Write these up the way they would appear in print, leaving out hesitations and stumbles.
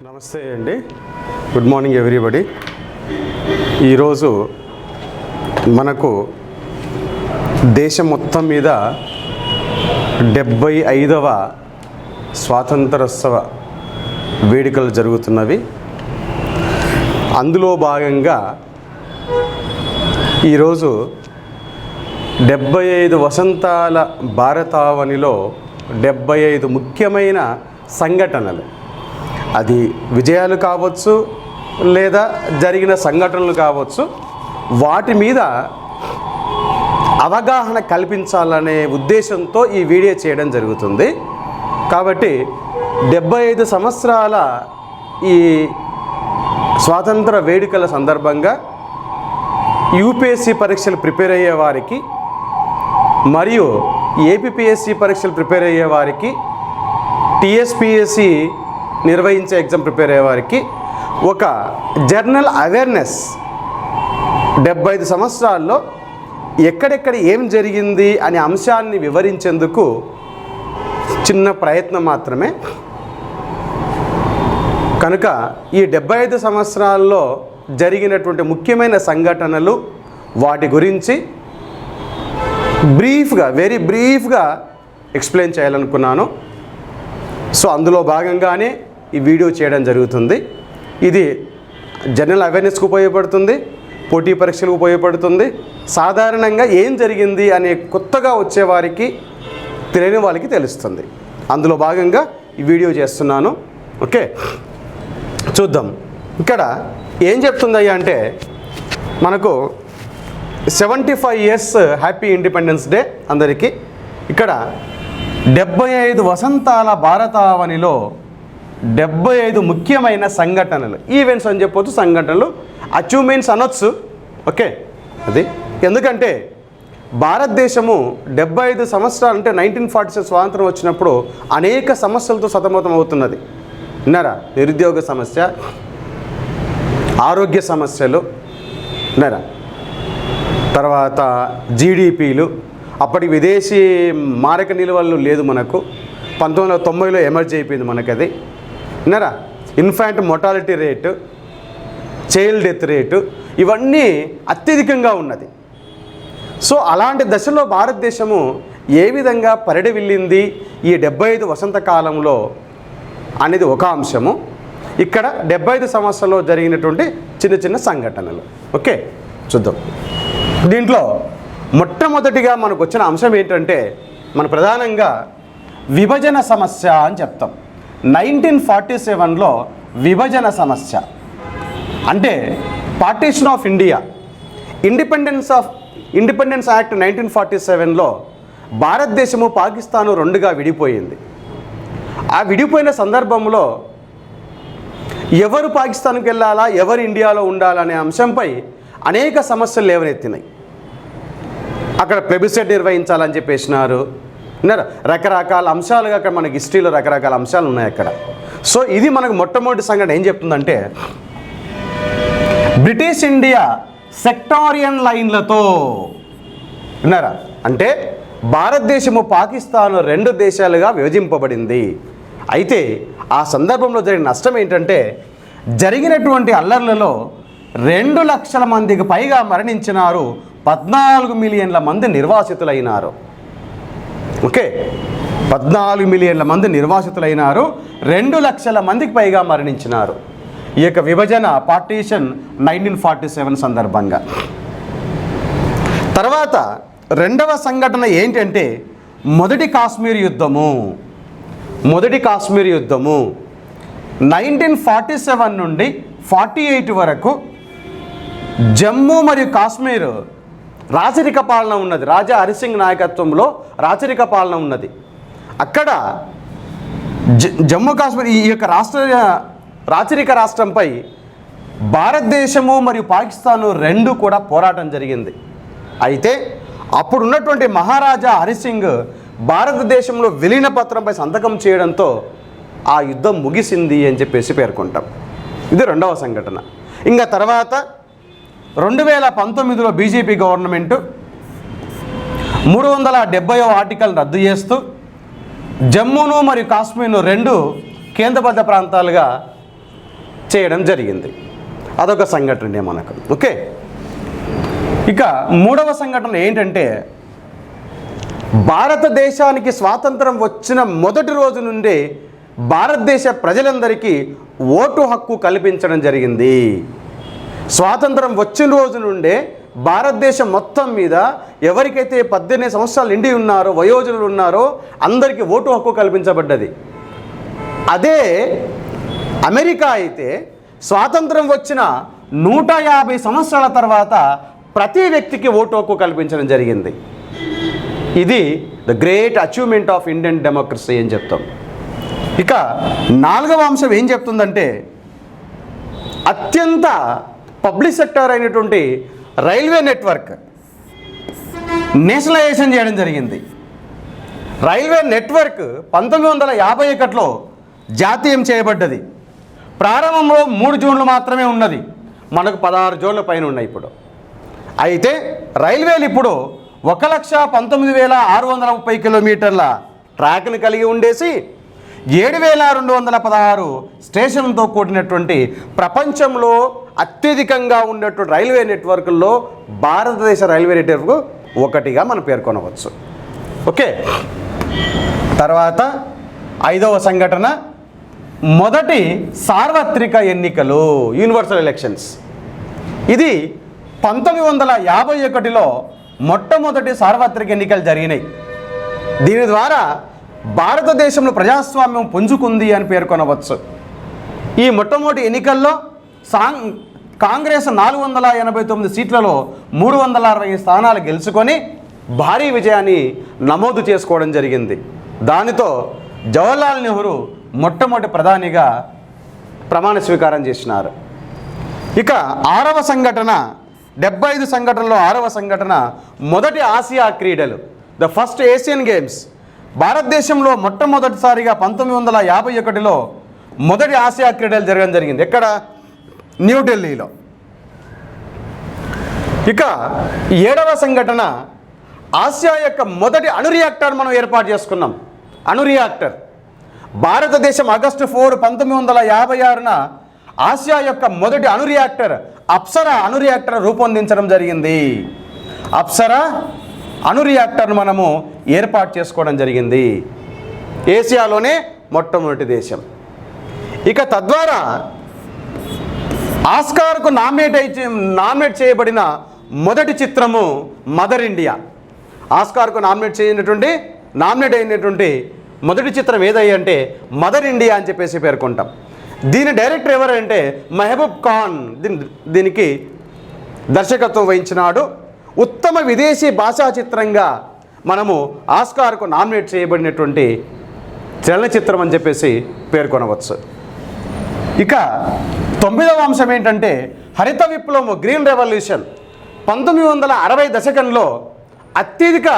నమస్తే అండి. Good morning everybody. ఈరోజు మనకు దేశం మొత్తం మీద 75వ స్వాతంత్రోత్సవ వేడుకలు జరుగుతున్నవి. అందులో భాగంగా ఈరోజు 75 వసంతాల భారతావనిలో 75 ముఖ్యమైన సంఘటనలు, అది విజయాలు కావచ్చు లేదా జరిగిన సంఘటనలు కావచ్చు, వాటి మీద అవగాహన కల్పించాలనే ఉద్దేశంతో ఈ వీడియో చేయడం జరుగుతుంది. కాబట్టి 75 సంవత్సరాల ఈ స్వాతంత్ర వేడుకల సందర్భంగా యూపీఎస్సీ పరీక్షలు ప్రిపేర్ అయ్యే వారికి మరియు ఏపీపీఎస్సీ పరీక్షలు ప్రిపేర్ అయ్యే వారికి, టీఎస్పీఎస్సీ నిర్వహించే ఎగ్జామ్ ప్రిపేర్ అయ్యే వారికి ఒక జనరల్ అవేర్నెస్ 75 సంవత్సరాల్లో ఎక్కడెక్కడ ఏం జరిగింది అనే అంశాన్ని వివరించేందుకు చిన్న ప్రయత్నం మాత్రమే. కనుక ఈ 75 సంవత్సరాల్లో జరిగినటువంటి ముఖ్యమైన సంఘటనలు, వాటి గురించి వెరీ బ్రీఫ్గా ఎక్స్ప్లెయిన్ చేయాలనుకున్నాను. సో అందులో భాగంగానే ఈ వీడియో చేయడం జరుగుతుంది. ఇది జనరల్ అవేర్నెస్కి ఉపయోగపడుతుంది, పోటీ పరీక్షలకు ఉపయోగపడుతుంది, సాధారణంగా ఏం జరిగింది అనే కొత్తగా వచ్చేవారికి, తెలియని వాళ్ళకి తెలుస్తుంది. అందులో భాగంగా ఈ వీడియో చేస్తున్నాను. ఓకే, చూద్దాం. ఇక్కడ ఏం చెప్తుందయ్యా అంటే, మనకు 75 ఇయర్స్ హ్యాపీ ఇండిపెండెన్స్ డే అందరికీ. ఇక్కడ 75 వసంతాల భారతావనిలో 75 ముఖ్యమైన సంఘటనలు, ఈవెంట్స్ అని చెప్పొచ్చు, సంఘటనలు, అచీవ్మెంట్స్ అనొచ్చు. ఓకే, అది ఎందుకంటే భారతదేశము 75 సంవత్సరాలు అంటే 1947 స్వాతంత్రం వచ్చినప్పుడు అనేక సమస్యలతో సతమతం అవుతున్నది. విన్నారా? నిరుద్యోగ సమస్య, ఆరోగ్య సమస్యలు, విన్నారా? తర్వాత జీడిపిలు, అప్పటి విదేశీ మారక నిల్వలు లేదు మనకు. 1990లో ఎమర్జ్ అయిపోయింది మనకు అది. విన్నారా? Infant mortality rate, child death rate, ఇవన్నీ అత్యధికంగా ఉన్నది. సో అలాంటి దశలో భారతదేశము ఏ విధంగా పరిడవిల్లింది ఈ 75 వసంత కాలంలో అనేది ఒక అంశము. ఇక్కడ 75 సంవత్సరాల్లో జరిగినటువంటి చిన్న చిన్న సంఘటనలు. ఓకే, చూద్దాం. దీంట్లో మొట్టమొదటిగా మనకు వచ్చిన అంశం ఏంటంటే, మన ప్రధానంగా విభజన సమస్య అని చెప్తాం. 1947లో విభజన సమస్య అంటే partition of India. Independence act 1947లో భారతదేశము పాకిస్తాను రెండుగా విడిపోయింది. ఆ విడిపోయిన సందర్భంలో ఎవరు పాకిస్తాన్కి వెళ్ళాలా, ఎవరు ఇండియాలో ఉండాలనే అంశంపై అనేక సమస్యలు లేవనెత్తినాయి. అక్కడ ప్లెబిసైట్ నిర్వహించాలని చెప్పేసినారు. రకరకాల అంశాలుగా అక్కడ మనకి హిస్టరీలో రకరకాల అంశాలు ఉన్నాయి అక్కడ. సో ఇది మనకు మొట్టమొదటి సంఘటన ఏం చెప్తుందంటే, బ్రిటిష్ ఇండియా సెక్టారియన్ లైన్లతో, విన్నారా, అంటే భారతదేశము పాకిస్తాను 2 దేశాలుగా విభజింపబడింది. అయితే ఆ సందర్భంలో జరిగిన నష్టం ఏంటంటే, జరిగినటువంటి అల్లర్లలో 2 లక్షల మందికి పైగా మరణించినారు, 14 మిలియన్ల మంది నిర్వాసితులైనారు. ఓకే, 14 మిలియన్ల మంది నిర్వాసితులైనారు, 2 లక్షల మందికి పైగా మరణించినారు ఈ యొక్క విభజన పార్టీషన్ 1947 సందర్భంగా. తర్వాత రెండవ సంఘటన ఏంటంటే మొదటి కాశ్మీర్ యుద్ధము. 1947 నుండి 48 వరకు జమ్మూ మరియు కాశ్మీర్ రాచరిక పాలన ఉన్నది. రాజా హరిసింగ్ నాయకత్వంలో రాచరిక పాలన ఉన్నది. అక్కడ జమ్మూ కాశ్మీర్ ఈ యొక్క రాచరిక రాష్ట్రంపై భారతదేశము మరియు పాకిస్తాను 2 కూడా పోరాటం జరిగింది. అయితే అప్పుడున్నటువంటి మహారాజా హరిసింగ్ భారతదేశంలో విలీన పత్రంపై సంతకం చేయడంతో ఆ యుద్ధం ముగిసింది అని చెప్పేసి పేర్కొంటాం. ఇది రెండవ సంఘటన. ఇంకా తర్వాత 2019లో బీజేపీ గవర్నమెంటు 370వ ఆర్టికల్ రద్దు చేస్తూ జమ్మూను మరియు కాశ్మీర్ను 2 కేంద్రబద్ధ ప్రాంతాలుగా చేయడం జరిగింది. అదొక సంఘటన మనకు. ఓకే, ఇక మూడవ సంఘటన ఏంటంటే భారతదేశానికి స్వాతంత్రం వచ్చిన మొదటి రోజు నుండే భారతదేశ ప్రజలందరికీ ఓటు హక్కు కల్పించడం జరిగింది. స్వాతంత్రం వచ్చిన రోజు నుండే భారతదేశం మొత్తం మీద ఎవరికైతే 18 సంవత్సరాలు నిండి ఉన్నారో, వయోజనులు ఉన్నారో అందరికీ ఓటు హక్కు కల్పించబడ్డది. అదే అమెరికా అయితే స్వాతంత్రం వచ్చిన 150 సంవత్సరాల తర్వాత ప్రతి వ్యక్తికి ఓటు హక్కు కల్పించడం జరిగింది. ఇది the great achievement of Indian democracy అని చెప్తాం. ఇక నాలుగవ అంశం ఏం చెప్తుందంటే అత్యంత పబ్లిక్ సెక్టర్ అయినటువంటి రైల్వే నెట్వర్క్ నేషనలైజేషన్ చేయడం జరిగింది. రైల్వే నెట్వర్క్ 1951లో జాతీయం చేయబడ్డది. ప్రారంభంలో 3 జోన్లు మాత్రమే ఉన్నది, మనకు 16 జోన్ల పైన ఉన్నాయి ఇప్పుడు. అయితే రైల్వేలు ఇప్పుడు 1,19,630 కిలోమీటర్ల ట్రాక్ను కలిగి ఉండేసి 7,216 స్టేషన్లతో కూడినటువంటి ప్రపంచంలో అత్యధికంగా ఉన్నటువంటి రైల్వే నెట్వర్క్ల్లో భారతదేశ రైల్వే నెట్వర్క్ ఒకటిగా మనం పేర్కొనవచ్చు. ఓకే, తర్వాత ఐదవ సంఘటన మొదటి సార్వత్రిక ఎన్నికలు, యూనివర్సల్ ఎలక్షన్స్. ఇది 1951లో మొట్టమొదటి సార్వత్రిక ఎన్నికలు జరిగినాయి. దీని ద్వారా భారతదేశంలో ప్రజాస్వామ్యం పుంజుకుంది అని పేర్కొనవచ్చు. ఈ మొట్టమొదటి ఎన్నికల్లో కాంగ్రెస్ 489 సీట్లలో 360 స్థానాలు గెలుచుకొని భారీ విజయాన్ని నమోదు చేసుకోవడం జరిగింది. దానితో జవహర్లాల్ నెహ్రూ మొట్టమొదటి ప్రధానిగా ప్రమాణ స్వీకారం చేసినారు. ఇక ఆరవ సంఘటన, 75 సంఘటనలో ఆరవ సంఘటన మొదటి ఆసియా క్రీడలు, ద ఫస్ట్ ఏషియన్ గేమ్స్. భారతదేశంలో మొట్టమొదటిసారిగా 1951లో మొదటి ఆసియా క్రీడలు జరగడం జరిగింది. ఎక్కడ? న్యూఢిల్లీలో. ఇక ఏడవ సంఘటన ఆసియా యొక్క మొదటి అణు రియాక్టర్ మనం ఏర్పాటు చేసుకున్నాం. అణు రియాక్టర్ భారతదేశం ఆగస్టు 4, 1956న ఆసియా యొక్క మొదటి అణు రియాక్టర్ అప్సరా అణు రియాక్టర్ రూపొందించడం జరిగింది. అప్సరా అణు రియాక్టర్ను మనము ఏర్పాటు చేసుకోవడం జరిగింది. ఏసియాలోనే మొట్టమొదటి దేశం. ఇక తద్వారా ఆస్కార్కు నామినేట్ చేయబడిన మొదటి చిత్రము మదర్ ఇండియా. ఆస్కార్కు నామినేట్ అయినటువంటి మొదటి చిత్రం ఏదంటే మదర్ ఇండియా అని చెప్పేసి పేర్కొంటాం. దీని డైరెక్టర్ ఎవరంటే మెహబూబ్ ఖాన్ దీనికి దర్శకత్వం వహించినాడు. ఉత్తమ విదేశీ భాషా చిత్రంగా మనము ఆస్కార్కు నామినేట్ చేయబడినటువంటి చలనచిత్రం అని చెప్పేసి పేర్కొనవచ్చు. ఇక 9వ అంశం ఏంటంటే హరిత విప్లవం, గ్రీన్ రెవల్యూషన్. 1960 దశకంలో అత్యధిక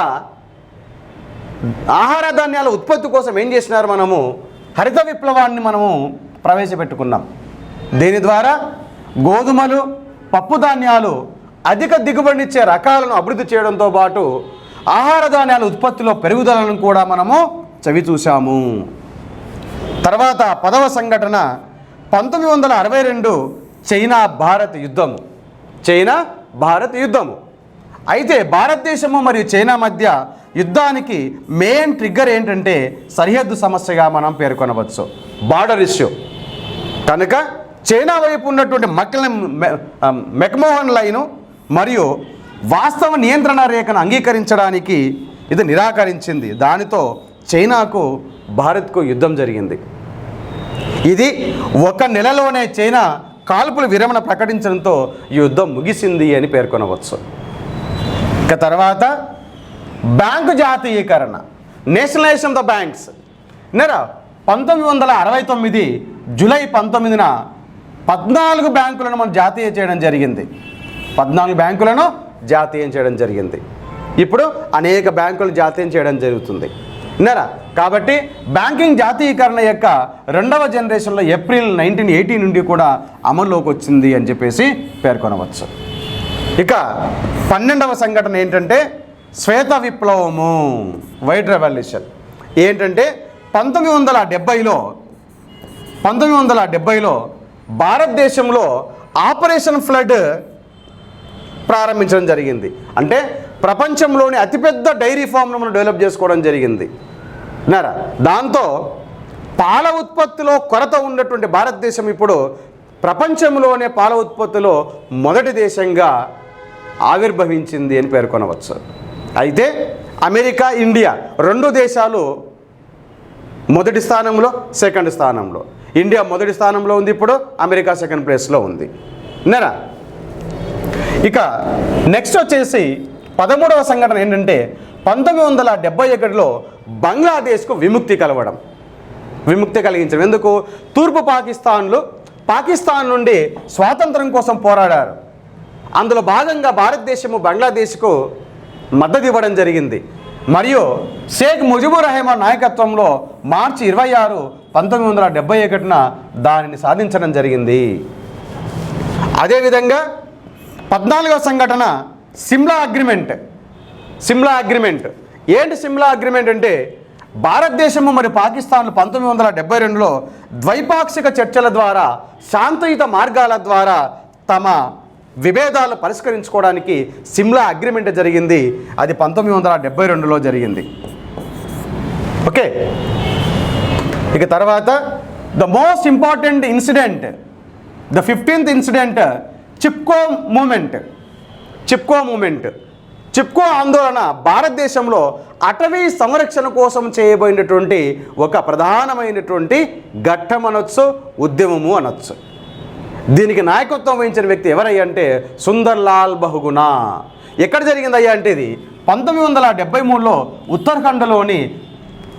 ఆహార ధాన్యాల ఉత్పత్తి కోసం ఏం చేసినారు? మనము హరిత విప్లవాన్ని మనము ప్రవేశపెట్టుకున్నాం. దీని ద్వారా గోధుమలు, పప్పు ధాన్యాలు అధిక దిగుబడినిచ్చే రకాలను అభివృద్ధి చేయడంతో పాటు ఆహార ధాన్యాల ఉత్పత్తిలో పెరుగుదలను కూడా మనము చవిచూసాము. తర్వాత 10వ సంఘటన 1962 చైనా భారత్ యుద్ధము. అయితే భారతదేశము మరియు చైనా మధ్య యుద్ధానికి మెయిన్ ట్రిగ్గర్ ఏంటంటే సరిహద్దు సమస్యగా మనం పేర్కొనవచ్చు, బార్డర్ ఇష్యూ. కనుక చైనా వైపు ఉన్నటువంటి మెక్మోహన్ లైను మరియు వాస్తవ నియంత్రణ రేఖను అంగీకరించడానికి ఇది నిరాకరించింది. దానితో చైనాకు భారత్కు యుద్ధం జరిగింది. ఇది 1 నెలలోనే చైనా కాల్పుల విరమణ ప్రకటించడంతో ఈ యుద్ధం ముగిసింది అని పేర్కొనవచ్చు. ఇక తర్వాత బ్యాంకు జాతీయకరణ, nationalization of the banks. 1969 July 19న 14 బ్యాంకులను మనం జాతీయం చేయడం జరిగింది. 14 బ్యాంకులను జాతీయం చేయడం జరిగింది. ఇప్పుడు అనేక బ్యాంకులు జాతీయం చేయడం జరుగుతుంది. కాబట్టి బ్యాంకింగ్ జాతీయకరణ యొక్క 2వ జనరేషన్లో ఏప్రిల్ 1980 నుండి కూడా అమల్లోకి వచ్చింది అని చెప్పేసి పేర్కొనవచ్చు. ఇక 12వ సంఘటన ఏంటంటే శ్వేత విప్లవము, వైట్ రెవల్యూషన్. ఏంటంటే 1970లో భారతదేశంలో ఆపరేషన్ ఫ్లడ్ ప్రారంభించడం జరిగింది. అంటే ప్రపంచంలోని అతిపెద్ద డైరీ ఫామ్ను మనం డెవలప్ చేసుకోవడం జరిగింది. విన్నారా? దాంతో పాల ఉత్పత్తిలో కొరత ఉన్నటువంటి భారతదేశం ఇప్పుడు ప్రపంచంలోనే పాల ఉత్పత్తిలో మొదటి దేశంగా ఆవిర్భవించింది అని పేర్కొనవచ్చు. అయితే అమెరికా, ఇండియా రెండు దేశాలు మొదటి స్థానంలో, సెకండ్ స్థానంలో. ఇండియా మొదటి స్థానంలో ఉంది, ఇప్పుడు అమెరికా సెకండ్ ప్లేస్లో ఉంది. విన్నారా? ఇక నెక్స్ట్ వచ్చేసి 13వ సంఘటన ఏంటంటే 1971లో బంగ్లాదేశ్కు విముక్తి కలిగించడం. ఎందుకు? తూర్పు పాకిస్తాన్ నుండి స్వాతంత్రం కోసం పోరాడారు. అందులో భాగంగా భారతదేశము బంగ్లాదేశ్కు మద్దతు ఇవ్వడం జరిగింది. మరియు షేక్ ముజిబుర్ రెహమాన్ నాయకత్వంలో మార్చి 26, 1971న దానిని సాధించడం జరిగింది. అదేవిధంగా 14వ సంఘటన సిమ్లా అగ్రిమెంట్. ఏంటి సిమ్లా అగ్రిమెంట్ అంటే భారతదేశము మరియు పాకిస్తాన్లు 1972లో ద్వైపాక్షిక చర్చల ద్వారా, శాంతియుత మార్గాల ద్వారా తమ విభేదాలు పరిష్కరించుకోవడానికి సిమ్లా అగ్రిమెంట్ జరిగింది. అది 1972లో జరిగింది. ఓకే. ఇక తర్వాత the most important incident, the 15th incident, Chipko Chipko ఆందోళన భారతదేశంలో అటవీ సంరక్షణ కోసం చేయబడినటువంటి ఒక ప్రధానమైనటువంటి ఘట్టం అనొచ్చు, ఉద్యమము అనొచ్చు. దీనికి నాయకత్వం వహించిన వ్యక్తి ఎవరయ్యా అంటే సుందర్లాల్ బహుగుణా. ఎక్కడ జరిగిందయ్యా అంటే ఇది 1973లో ఉత్తరాఖండ్లోని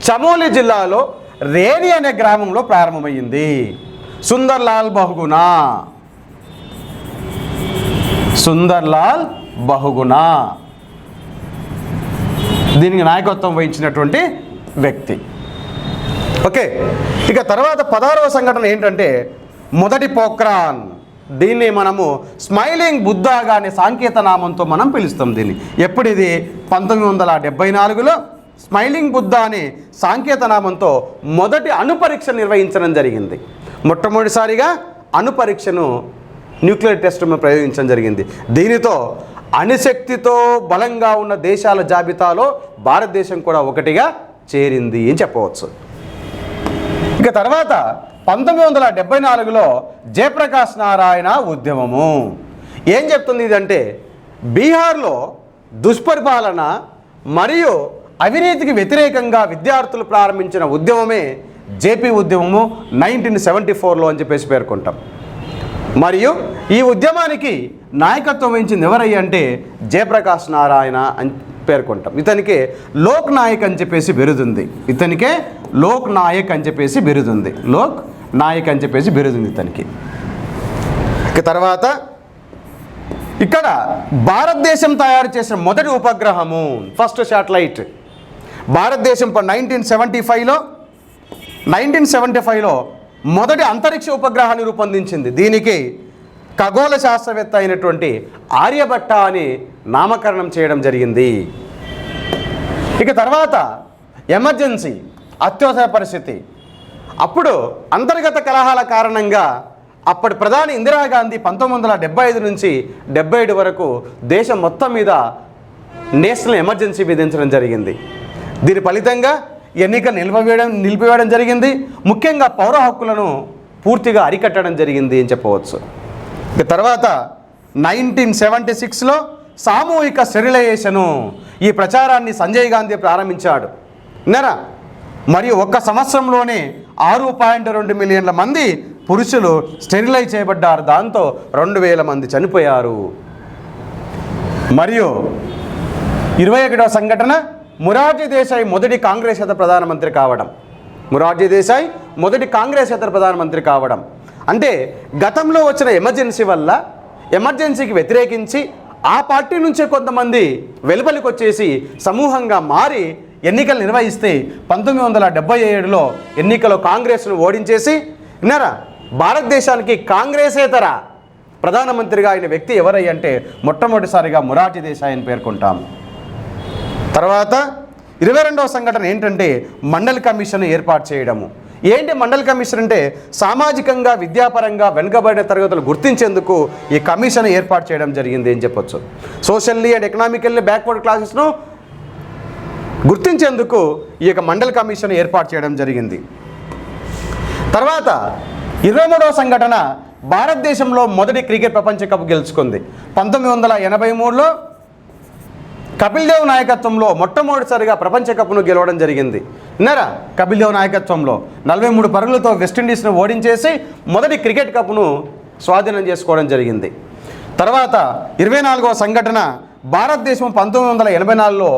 చమోలి జిల్లాలో రేణి అనే గ్రామంలో ప్రారంభమైంది. సుందర్లాల్ బహుగుణా దీనికి నాయకత్వం వహించినటువంటి వ్యక్తి. ఓకే. ఇక తర్వాత 16వ సంఘటన ఏంటంటే మొదటి పోఖ్రాన్. దీన్ని మనము స్మైలింగ్ బుద్ధాగా అనే సాంకేత నామంతో మనం పిలుస్తాం దీన్ని. ఎప్పుడు ఇది? 1974లో స్మైలింగ్ బుద్ధా అనే సాంకేత నామంతో మొదటి అణుపరీక్ష నిర్వహించడం జరిగింది. మొట్టమొదటిసారిగా అణుపరీక్షను, న్యూక్లియర్ టెస్ట్ ప్రయోగించడం జరిగింది. దీనితో అణుశక్తితో బలంగా ఉన్న దేశాల జాబితాలో భారతదేశం కూడా ఒకటిగా చేరింది అని చెప్పవచ్చు. ఇక తర్వాత 1974లో జయప్రకాష్ నారాయణ ఉద్యమము ఏం చెప్తుంది ఇదంటే బీహార్లో దుష్పరిపాలన మరియు అవినీతికి వ్యతిరేకంగా విద్యార్థులు ప్రారంభించిన ఉద్యమమే జేపీ ఉద్యమము 1974లో అని చెప్పేసి పేర్కొంటాం. మరియు ఈ ఉద్యమానికి నాయకత్వం వహించింది ఎవరయ్యా అంటే జయప్రకాష్ నారాయణ అని పేర్కొంటాం. ఇతనికే లోక్ నాయక్ అని చెప్పేసి బిరుదుంది. లోక్ నాయక్ అని చెప్పేసి బిరుదుంది ఇతనికి. ఇక తర్వాత ఇక్కడ భారతదేశం తయారు చేసిన మొదటి ఉపగ్రహము, ఫస్ట్ శాటిలైట్ భారతదేశం 1975లో మొదటి అంతరిక్ష ఉపగ్రహాన్ని రూపొందించింది. దీనికి ఖగోళ శాస్త్రవేత్త అయినటువంటి ఆర్యభట్ట అని నామకరణం చేయడం జరిగింది. ఇక తర్వాత ఎమర్జెన్సీ, అత్యవసర పరిస్థితి. అప్పుడు అంతర్గత కలహాల కారణంగా అప్పటి ప్రధాని ఇందిరాగాంధీ 1975 నుంచి 77 వరకు దేశం మొత్తం మీద నేషనల్ ఎమర్జెన్సీ విధించడం జరిగింది. దీని ఫలితంగా ఎన్నికలు నిలిపివేయడం జరిగింది. ముఖ్యంగా పౌర హక్కులను పూర్తిగా అరికట్టడం జరిగింది అని చెప్పవచ్చు. ఇక తర్వాత 1976లో సామూహిక స్టెరిలైజేషను, ఈ ప్రచారాన్ని సంజయ్ గాంధీ ప్రారంభించాడు. విన్నారా? మరియు ఒక్క సంవత్సరంలోనే 6.2 మిలియన్ల మంది పురుషులు స్టెరిలైజ్ చేయబడ్డారు. దాంతో 2000 మంది చనిపోయారు. మరియు 21వ సంఘటన మొరార్జీ దేశాయ్ మొదటి కాంగ్రెసేతర ప్రధానమంత్రి కావడం. అంటే గతంలో వచ్చిన ఎమర్జెన్సీ వల్ల ఎమర్జెన్సీకి వ్యతిరేకించి ఆ పార్టీ నుంచే కొంతమంది వెలుపలికి వచ్చేసి సమూహంగా మారి ఎన్నికలు నిర్వహిస్తే 1977లో ఎన్నికల్లో కాంగ్రెస్ను ఓడించేసి, విన్నారా, భారతదేశానికి కాంగ్రెసేతర ప్రధానమంత్రిగా అయిన వ్యక్తి ఎవరయ్య అంటే మొట్టమొదటిసారిగా మొరార్జీ దేశాయ్ అని పేర్కొంటాం. తర్వాత 22వ సంఘటన ఏంటంటే మండల్ కమిషన్ ఏర్పాటు చేయడము. ఏంటి మండల్ కమిషన్ అంటే సామాజికంగా విద్యాపరంగా వెనుకబడిన తరగతులు గుర్తించేందుకు ఈ కమిషన్ ఏర్పాటు చేయడం జరిగింది అని చెప్పొచ్చు. సోషల్లీ అండ్ ఎకనామికల్లీ బ్యాక్వర్డ్ క్లాసెస్ను గుర్తించేందుకు ఈ యొక్క మండల్ కమిషన్ ఏర్పాటు చేయడం జరిగింది. తర్వాత 23వ సంఘటన, భారతదేశంలో మొదటి క్రికెట్ ప్రపంచ కప్ గెలుచుకుంది. 1983లో కపిల్ దేవ్ నాయకత్వంలో మొట్టమొదటిసారిగా ప్రపంచ కప్ను గెలవడం జరిగింది. విన్నారా? కపిల్ దేవ్ నాయకత్వంలో 43 పరుగులతో వెస్టిండీస్ను ఓడించేసి మొదటి క్రికెట్ కప్ను స్వాధీనం చేసుకోవడం జరిగింది. తర్వాత 24వ సంఘటన, భారతదేశం 1984లో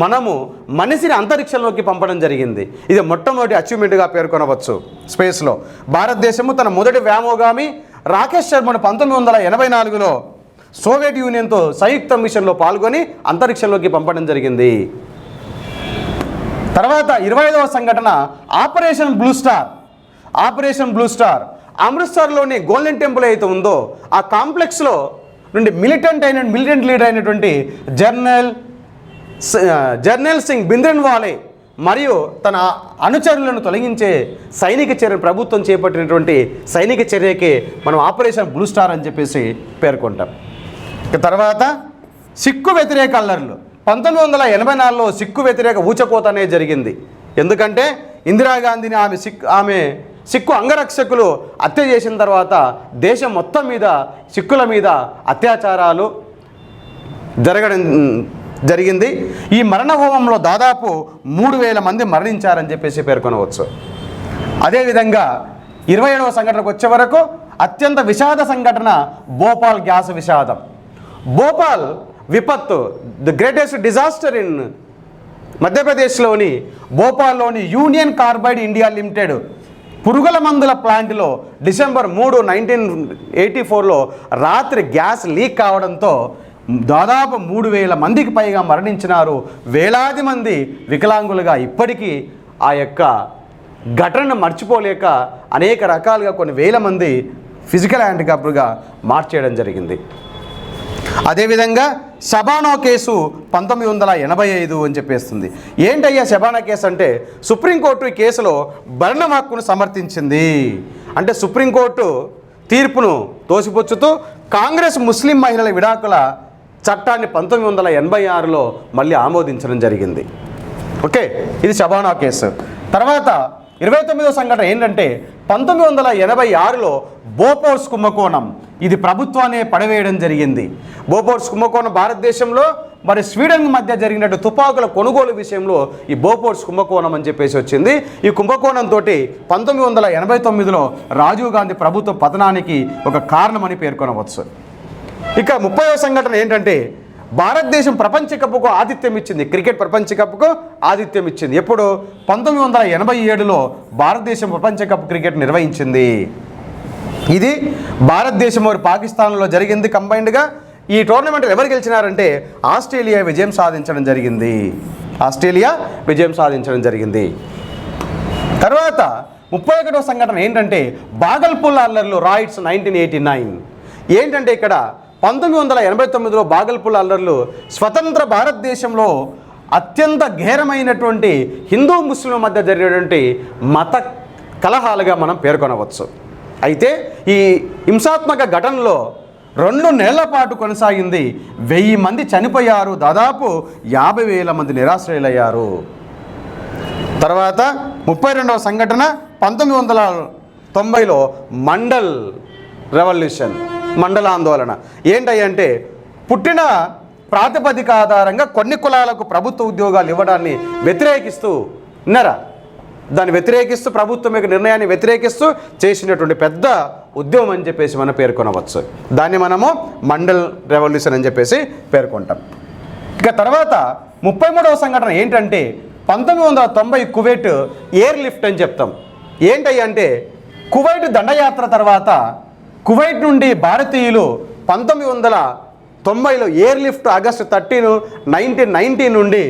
మనము మనిషిని అంతరిక్షంలోకి పంపడం జరిగింది. ఇది మొట్టమొదటి అచీవ్మెంట్గా పేర్కొనవచ్చు. స్పేస్లో భారతదేశము తన మొదటి వ్యోమగామి రాకేష్ శర్మను 1984లో సోవియట్ యూనియన్తో సంయుక్త మిషన్లో పాల్గొని అంతరిక్షంలోకి పంపడం జరిగింది. తర్వాత 25వ సంఘటన, ఆపరేషన్ బ్లూ స్టార్ అమృత్సర్లోని గోల్డెన్ టెంపుల్ అయితే ఉందో ఆ కాంప్లెక్స్లో నుండి మిలిటెంట్ లీడర్ అయినటువంటి జర్నల్ సింగ్ భింద్రన్వాలే మరియు తన అనుచరులను తొలగించే సైనిక చర్య ప్రభుత్వం చేపట్టినటువంటి సైనిక చర్యకి మనం ఆపరేషన్ బ్లూ స్టార్ అని చెప్పేసి పేర్కొంటాం. తర్వాత సిక్కు వ్యతిరేక అల్లర్లు. 1984లో సిక్కు వ్యతిరేక ఊచకోత అనేది జరిగింది. ఎందుకంటే ఇందిరాగాంధీని ఆమె సిక్కు అంగరక్షకులు హత్య చేసిన తర్వాత దేశం మొత్తం మీద సిక్కుల మీద అత్యాచారాలు జరగడం జరిగింది. ఈ మరణ హోమంలో దాదాపు 3000 మంది మరణించారని చెప్పేసి పేర్కొనవచ్చు. అదేవిధంగా 27వ సంఘటనకు వచ్చే వరకు అత్యంత విషాద సంఘటన భోపాల్ గ్యాస్ విషాదం. భోపాల్ విపత్తు, ది గ్రేటెస్ట్ డిజాస్టర్ ఇన్ మధ్యప్రదేశ్లోని భోపాల్లోని యూనియన్ కార్బైడ్ ఇండియా లిమిటెడ్ పురుగుల మందుల ప్లాంట్లో డిసెంబర్ 3, 1984లో రాత్రి గ్యాస్ లీక్ కావడంతో దాదాపు 3000 మందికి పైగా మరణించినారు. వేలాది మంది వికలాంగులుగా ఇప్పటికీ ఆ యొక్క ఘటనను మర్చిపోలేక అనేక రకాలుగా కొన్ని వేల మంది ఫిజికల్ హ్యాండిక్యాప్డ్గా మార్చేయడం జరిగింది. అదేవిధంగా షబానా కేసు 1985 అని చెప్పేస్తుంది. ఏంటయ్యా షబానా కేసు అంటే, సుప్రీంకోర్టు ఈ కేసులో భరణ హక్కును సమర్థించింది. అంటే సుప్రీంకోర్టు తీర్పును తోసిపుచ్చుతూ కాంగ్రెస్ ముస్లిం మహిళల విడాకుల చట్టాన్ని 1986లో మళ్ళీ ఆమోదించడం జరిగింది. ఓకే, ఇది షబానా కేసు. తర్వాత 29వ సంఘటన ఏంటంటే 1986లో బోఫోర్స్ కుంభకోణం. ఇది ప్రభుత్వాన్ని పడవేయడం జరిగింది. బోఫోర్స్ కుంభకోణం భారతదేశంలో మరి స్వీడన్ మధ్య జరిగినట్టు తుపాకుల కొనుగోలు విషయంలో ఈ బోఫోర్స్ కుంభకోణం అని చెప్పేసి వచ్చింది. ఈ కుంభకోణంతో 1989లో రాజీవ్ గాంధీ ప్రభుత్వ పతనానికి ఒక కారణమని పేర్కొనవచ్చు. ఇక 30వ సంఘటన ఏంటంటే భారతదేశం ప్రపంచ కప్కు ఆతిథ్యం ఇచ్చింది. క్రికెట్ ప్రపంచ కప్కు ఆతిథ్యం ఇచ్చింది. ఎప్పుడు? 1987లో భారతదేశం ప్రపంచ కప్ క్రికెట్ నిర్వహించింది. ఇది భారతదేశం మరియు పాకిస్తాన్లో జరిగింది కంబైన్డ్గా. ఈ టోర్నమెంట్ ఎవరు గెలిచినారంటే ఆస్ట్రేలియా విజయం సాధించడం జరిగింది. తర్వాత 31వ సంఘటన ఏంటంటే బాగల్పూర్ అల్లర్లు రాయిట్స్ 1989. ఏంటంటే ఇక్కడ 1989లో బాగల్పూర్ అల్లర్లు స్వతంత్ర భారతదేశంలో అత్యంత ఘోరమైనటువంటి హిందూ ముస్లింల మధ్య జరిగినటువంటి మత కలహాలుగా మనం పేర్కొనవచ్చు. అయితే ఈ హింసాత్మక ఘటనలో 2 నెలల పాటు కొనసాగింది. 1000 మంది చనిపోయారు. దాదాపు 50,000 మంది నిరాశ్రయులయ్యారు. తర్వాత 32వ సంఘటన 1990లో మండల్ రెవల్యూషన్, మండల ఆందోళన. ఏంటంటే పుట్టిన ప్రాతిపదిక ఆధారంగా కొన్ని కులాలకు ప్రభుత్వ ఉద్యోగాలు ఇవ్వడాన్ని వ్యతిరేకిస్తూ ప్రభుత్వం యొక్క నిర్ణయాన్ని వ్యతిరేకిస్తూ చేసినటువంటి పెద్ద ఉద్యమం అని చెప్పేసి మనం పేర్కొనవచ్చు. దాన్ని మనము మండల్ రెవల్యూషన్ అని చెప్పేసి పేర్కొంటాం. ఇక తర్వాత 33వ సంఘటన ఏంటంటే 1990 కువైట్ ఎయిర్ లిఫ్ట్ అని చెప్తాం. ఏంటంటే కువైట్ దండయాత్ర తర్వాత కువైట్ నుండి భారతీయులు 1990లో ఎయిర్ లిఫ్ట్ ఆగస్టు 13, 1990 నుండి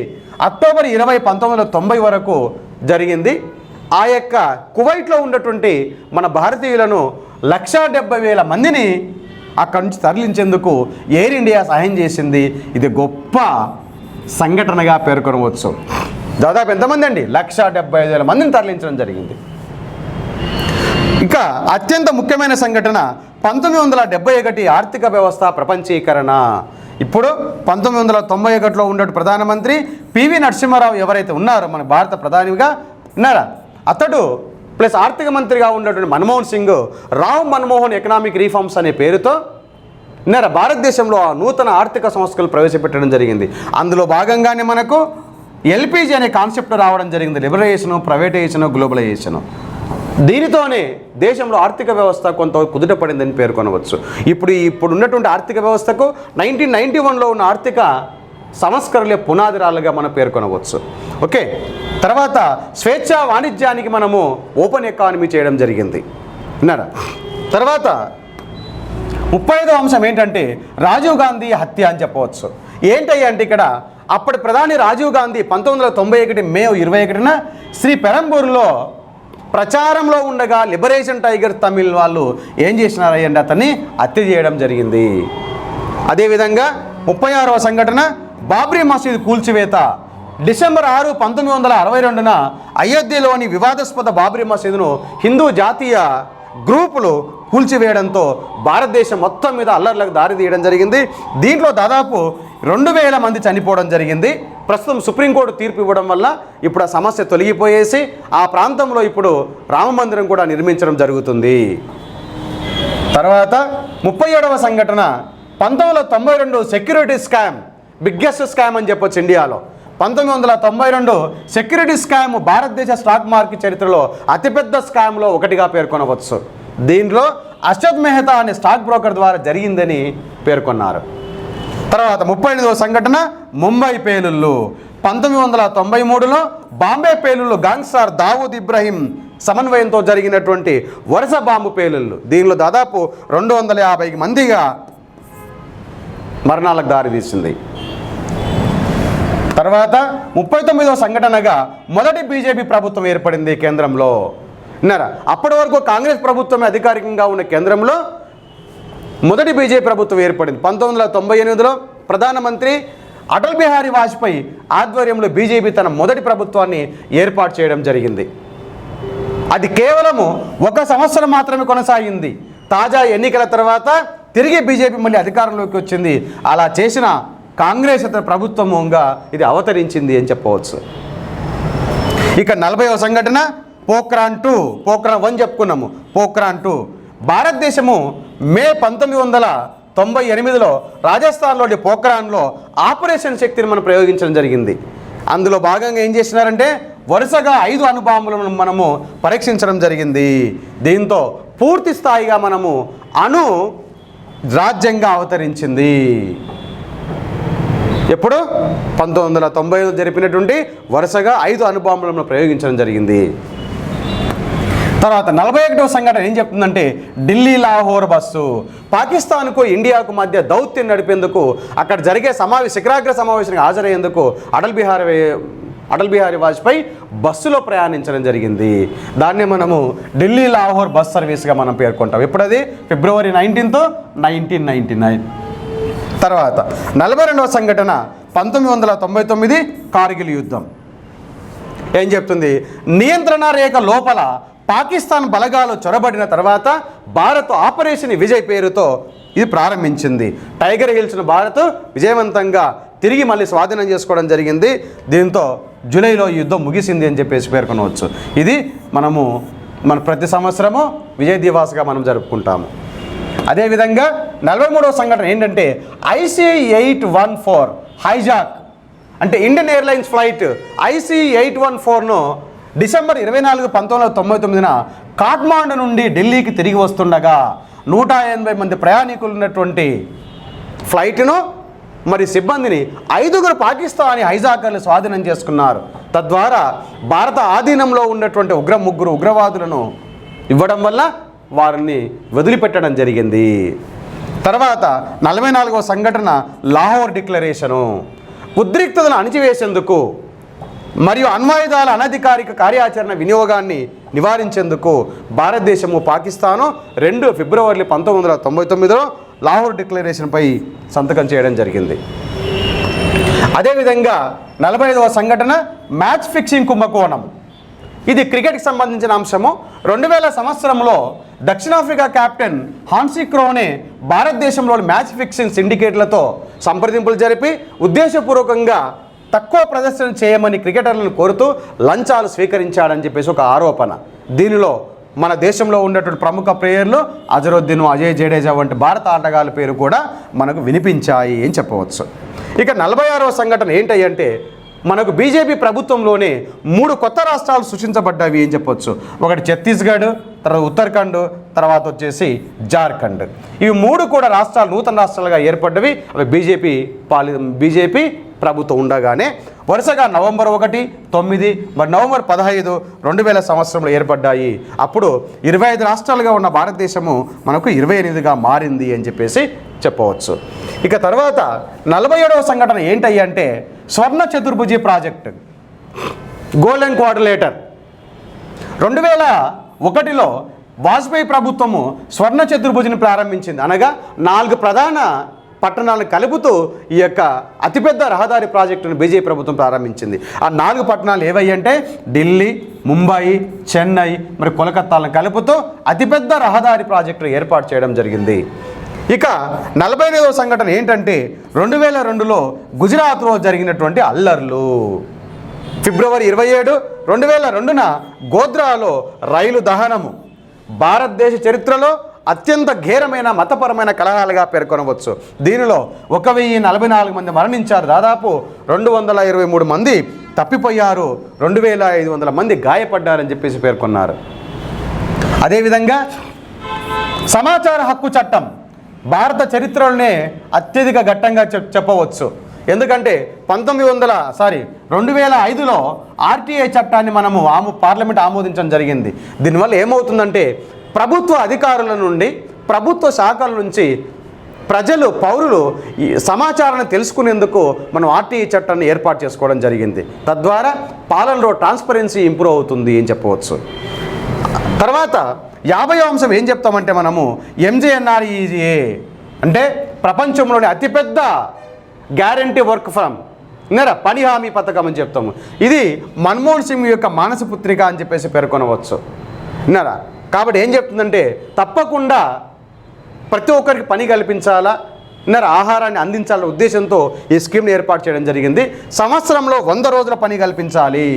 అక్టోబర్ 20, 1990 వరకు జరిగింది. ఆ యొక్క కువైట్లో ఉన్నటువంటి మన భారతీయులను 170,000 మందిని అక్కడి నుంచి తరలించేందుకు ఎయిర్ ఇండియా సహాయం చేసింది. ఇది గొప్ప సంఘటనగా పేర్కొనవచ్చు. దాదాపు ఎంతమంది అండి? 175,000 మందిని తరలించడం జరిగింది. ఇక అత్యంత ముఖ్యమైన సంఘటన 1971 ఆర్థిక వ్యవస్థ ప్రపంచీకరణ. ఇప్పుడు 1991లో ఉన్న ప్రధానమంత్రి పివి నరసింహారావు ఎవరైతే ఉన్నారో మన భారత ప్రధానిగా ఉన్నారా, అతడు ప్లస్ ఆర్థిక మంత్రిగా ఉన్నటువంటి మన్మోహన్ సింగ్ రావ్ మన్మోహన్ ఎకనామిక్ రీఫార్మ్స్ అనే పేరుతో భారతదేశంలో నూతన ఆర్థిక సంస్కరణలు ప్రవేశపెట్టడం జరిగింది. అందులో భాగంగానే మనకు ఎల్పిజి అనే కాన్సెప్ట్ రావడం జరిగింది. లిబరలైజేషను, ప్రైవేటైజేషను, గ్లోబలైజేషను. దీనితోనే దేశంలో ఆర్థిక వ్యవస్థ కొంత కుదుట పడిందని పేర్కొనవచ్చు. ఇప్పుడు ఉన్నటువంటి ఆర్థిక వ్యవస్థకు 1991లో ఉన్న ఆర్థిక సంస్కరణలే పునాదిరాలుగా మనం పేర్కొనవచ్చు. ఓకే, తర్వాత స్వేచ్ఛా వాణిజ్యానికి మనము ఓపెన్ ఎకానమీ చేయడం జరిగింది. విన్నారా? తర్వాత 35వ అంశం ఏంటంటే రాజీవ్ గాంధీ హత్య అని చెప్పవచ్చు. ఏంటయ్యా అంటే ఇక్కడ అప్పటి ప్రధాని రాజీవ్ గాంధీ 1991 మే 21న శ్రీ పెరంబూరులో ప్రచారంలో ఉండగా లిబరేషన్ టైగర్ తమిళ్ వాళ్ళు ఏం చేసినారంటే అతన్ని హత్య చేయడం జరిగింది. అదేవిధంగా 36వ సంఘటన బాబ్రీ మసీదు కూల్చివేత. డిసెంబర్ 6, 1962న అయోధ్యలోని వివాదాస్పద బాబ్రీ మసీదును హిందూ జాతీయ గ్రూపులు కూల్చివేయడంతో భారతదేశం మొత్తం మీద అల్లర్లకు దారి తీయడం జరిగింది. దీంట్లో దాదాపు 2000 మంది చనిపోవడం జరిగింది. ప్రస్తుతం సుప్రీంకోర్టు తీర్పు ఇవ్వడం వల్ల ఇప్పుడు ఆ సమస్య తొలగిపోయేసి ఆ ప్రాంతంలో ఇప్పుడు రామ మందిరం కూడా నిర్మించడం జరుగుతుంది. తర్వాత 37వ సంఘటన 1992 సెక్యూరిటీ స్కామ్, బిగ్గెస్ట్ స్కామ్ అని చెప్పొచ్చు ఇండియాలో. 1992 సెక్యూరిటీ స్కామ్ భారతదేశ స్టాక్ మార్కెట్ చరిత్రలో అతిపెద్ద స్కామ్లో ఒకటిగా పేర్కొనవచ్చు. దీనిలో అర్షద్ మెహతా అనే స్టాక్ బ్రోకర్ ద్వారా జరిగిందని పేర్కొన్నారు. తర్వాత 38వ సంఘటన ముంబై పేలుళ్ళు. 1993లో బాంబే పేలుళ్ళు గాంగ్స్టార్ దావూద్ ఇబ్రహీం సమన్వయంతో జరిగినటువంటి వరుస బాంబు పేలుళ్ళు. దీనిలో దాదాపు 250 మందిగా మరణాలకు దారితీసింది. తర్వాత 39వ సంఘటనగా మొదటి బీజేపీ ప్రభుత్వం ఏర్పడింది కేంద్రంలో. విన్నారా? అప్పటి వరకు కాంగ్రెస్ ప్రభుత్వమే అధికారికంగా ఉన్న కేంద్రంలో మొదటి బీజేపీ ప్రభుత్వం ఏర్పడింది. 1998లో ప్రధానమంత్రి అటల్ బిహారీ వాజ్పేయి ఆధ్వర్యంలో బీజేపీ తన మొదటి ప్రభుత్వాన్ని ఏర్పాటు చేయడం జరిగింది. అది కేవలము 1 సంవత్సరం మాత్రమే కొనసాగింది. తాజా ఎన్నికల తర్వాత తిరిగి బీజేపీ మళ్ళీ అధికారంలోకి వచ్చింది. అలా చేసిన కాంగ్రెస్ ప్రభుత్వంగా ఇది అవతరించింది అని చెప్పవచ్చు. ఇక 40వ సంఘటన పోఖ్రాన్ 2, పోఖ్రాన్ 1 చెప్పుకున్నాము. పోఖ్రాన్ 2 భారతదేశము మే 1998లో రాజస్థాన్లోని పోఖ్రాన్లో ఆపరేషన్ శక్తిని మనం ప్రయోగించడం జరిగింది. అందులో భాగంగా ఏం చేసినారంటే వరుసగా 5 అణుబాంబులను మనము పరీక్షించడం జరిగింది. దీంతో పూర్తి స్థాయిగా మనము అణు రాజ్యంగా అవతరించింది. ఎప్పుడు 1990లో జరిపినటువంటి వరుసగా 5 అణుబాంబులను ప్రయోగించడం జరిగింది. తర్వాత 41వ సంఘటన ఏం చెప్తుందంటే ఢిల్లీ లాహోర్ బస్సు. పాకిస్తాన్కు ఇండియాకు మధ్య దౌత్యం నడిపేందుకు అక్కడ జరిగే శిఖరాగ్ర సమావేశానికి హాజరయ్యేందుకు అటల్ బిహారీ వాజ్పేయి బస్సులో ప్రయాణించడం జరిగింది. దాన్ని మనము ఢిల్లీ లాహోర్ బస్ సర్వీస్గా మనం పేర్కొంటాం. ఎప్పుడది ఫిబ్రవరి 19, 1999. తర్వాత 42వ సంఘటన 1999 కార్గిల్ యుద్ధం. ఏం చెప్తుంది? నియంత్రణ రేఖ లోపల పాకిస్తాన్ బలగాలు చొరబడిన తర్వాత భారత్ ఆపరేషన్ విజయ్ పేరుతో ఇది ప్రారంభించింది. టైగర్ హిల్స్ను భారత్ విజయవంతంగా తిరిగి మళ్ళీ స్వాధీనం చేసుకోవడం జరిగింది. దీంతో జూలైలో యుద్ధం ముగిసింది అని చెప్పేసి పేర్కొనవచ్చు. ఇది మన ప్రతి సంవత్సరము విజయ్ దివాస్గా మనం జరుపుకుంటాము. అదేవిధంగా 43వ సంఘటన ఏంటంటే IC-814 హైజాక్. అంటే ఇండియన్ ఎయిర్లైన్స్ ఫ్లైట్ IC-814ను డిసెంబర్ 24, 1999న కాఠ్మాండు నుండి ఢిల్లీకి తిరిగి వస్తుండగా 180 మంది ప్రయాణికులు ఉన్నటువంటి ఫ్లైట్ను మరి సిబ్బందిని 5 పాకిస్తానీ హైజాకర్లు స్వాధీనం చేసుకున్నారు. తద్వారా భారత ఆధీనంలో ఉన్నటువంటి ముగ్గురు ఉగ్రవాదులను ఇవ్వడం వల్ల వారిని వదిలిపెట్టడం జరిగింది. తర్వాత 44వ సంఘటన లాహోర్ డిక్లరేషను. ఉద్రిక్తతను అణిచివేసేందుకు మరియు అణ్వాయుధాల అనధికారిక కార్యాచరణ వినియోగాన్ని నివారించేందుకు భారతదేశము పాకిస్తాను 2 ఫిబ్రవరి 1999లో లాహోర్ డిక్లరేషన్పై సంతకం చేయడం జరిగింది. అదేవిధంగా 45వ సంఘటన మ్యాచ్ ఫిక్సింగ్ కుంభకోణం. ఇది క్రికెట్కి సంబంధించిన అంశము. 2000 సంవత్సరంలో దక్షిణాఫ్రికా కెప్టెన్ హాన్సీ క్రోనే భారతదేశంలోని మ్యాచ్ ఫిక్సింగ్ సిండికేట్లతో సంప్రదింపులు జరిపి ఉద్దేశపూర్వకంగా తక్కువ ప్రదర్శన చేయమని క్రికెటర్లను కోరుతూ లంచాలు స్వీకరించాడని చెప్పేసి ఒక ఆరోపణ. దీనిలో మన దేశంలో ఉన్నటువంటి ప్రముఖ ప్లేయర్లు అజరుద్దీన్, అజయ్ జడేజా వంటి భారత ఆటగాళ్ళ పేరు కూడా మనకు వినిపించాయి అని చెప్పవచ్చు. ఇక 46వ సంఘటన ఏంటంటే మనకు బీజేపీ ప్రభుత్వంలోనే 3 కొత్త రాష్ట్రాలు సృష్టించబడ్డాయి అని చెప్పొచ్చు. ఒకటి ఛత్తీస్గఢ్, తర్వాత ఉత్తరాఖండ్, తర్వాత వచ్చేసి జార్ఖండ్. ఇవి 3 కూడా రాష్ట్రాలు నూతన రాష్ట్రాలుగా ఏర్పడ్డవి. అవి బీజేపీ ప్రభుత్వం ఉండగానే వరుసగా నవంబర్ 1, 9 మరి నవంబర్ 15, 2000 సంవత్సరంలో ఏర్పడ్డాయి. అప్పుడు 25 రాష్ట్రాలుగా ఉన్న భారతదేశము మనకు 28గా మారింది అని చెప్పేసి చెప్పవచ్చు. ఇక తర్వాత 47వ సంఘటన ఏంటంటే స్వర్ణ చతుర్భుజి ప్రాజెక్ట్, గోల్డెన్ క్వాడ్రిలేటర్. 2001లో వాజ్పేయి ప్రభుత్వము స్వర్ణ చతుర్భుజిని ప్రారంభించింది. అనగా 4 ప్రధాన పట్టణాలను కలుపుతూ ఈ యొక్క అతిపెద్ద రహదారి ప్రాజెక్టును బీజేపీ ప్రభుత్వం ప్రారంభించింది. ఆ 4 పట్టణాలు ఏవయ్యంటే ఢిల్లీ, ముంబై, చెన్నై మరి కోలకత్తాలను కలుపుతూ అతిపెద్ద రహదారి ప్రాజెక్టును ఏర్పాటు చేయడం జరిగింది. ఇక 48వ సంఘటన ఏంటంటే 2002లో గుజరాత్లో జరిగినటువంటి అల్లర్లు. ఫిబ్రవరి 27, 2002న గోధ్రాలో రైలు దహనము భారతదేశ చరిత్రలో అత్యంత ఘోరమైన మతపరమైన కలహాలుగా పేర్కొనవచ్చు. దీనిలో 1044 మంది మరణించారు, దాదాపు 223 మంది తప్పిపోయారు, 2500 మంది గాయపడ్డారని చెప్పేసి పేర్కొన్నారు. అదేవిధంగా సమాచార హక్కు చట్టం భారత చరిత్రలోనే అత్యధిక ఘట్టంగా చెప్పవచ్చు. ఎందుకంటే 2005లో ఆర్టీఐ చట్టాన్ని మనము పార్లమెంట్ ఆమోదించడం జరిగింది. దీనివల్ల ఏమవుతుందంటే ప్రభుత్వ అధికారుల నుండి, ప్రభుత్వ శాఖల నుంచి పౌరులు ఈ సమాచారాన్ని తెలుసుకునేందుకు మనం ఆర్టీఐ చట్టాన్ని ఏర్పాటు చేసుకోవడం జరిగింది. తద్వారా పాలనలో ట్రాన్స్పరెన్సీ ఇంప్రూవ్ అవుతుంది అని చెప్పవచ్చు. తర్వాత 50వ అంశం ఏం చెప్తామంటే మనము MJNREGA అంటే ప్రపంచంలోని అతిపెద్ద గ్యారంటీ వర్క్ ఫ్రమ్ పని హామీ పథకం అని చెప్తాము. ఇది మన్మోహన్ సింగ్ యొక్క మానస పుత్రిక అని చెప్పేసి పేర్కొనవచ్చు. విన్నారా? కాబట్టి ఏం చెప్తుందంటే తప్పకుండా ప్రతి ఒక్కరికి పని కల్పించాలా, ఆహారాన్ని అందించాలనే ఉద్దేశంతో ఈ స్కీమ్ని ఏర్పాటు చేయడం జరిగింది. సంవత్సరంలో 100 రోజుల పని కల్పించాలి.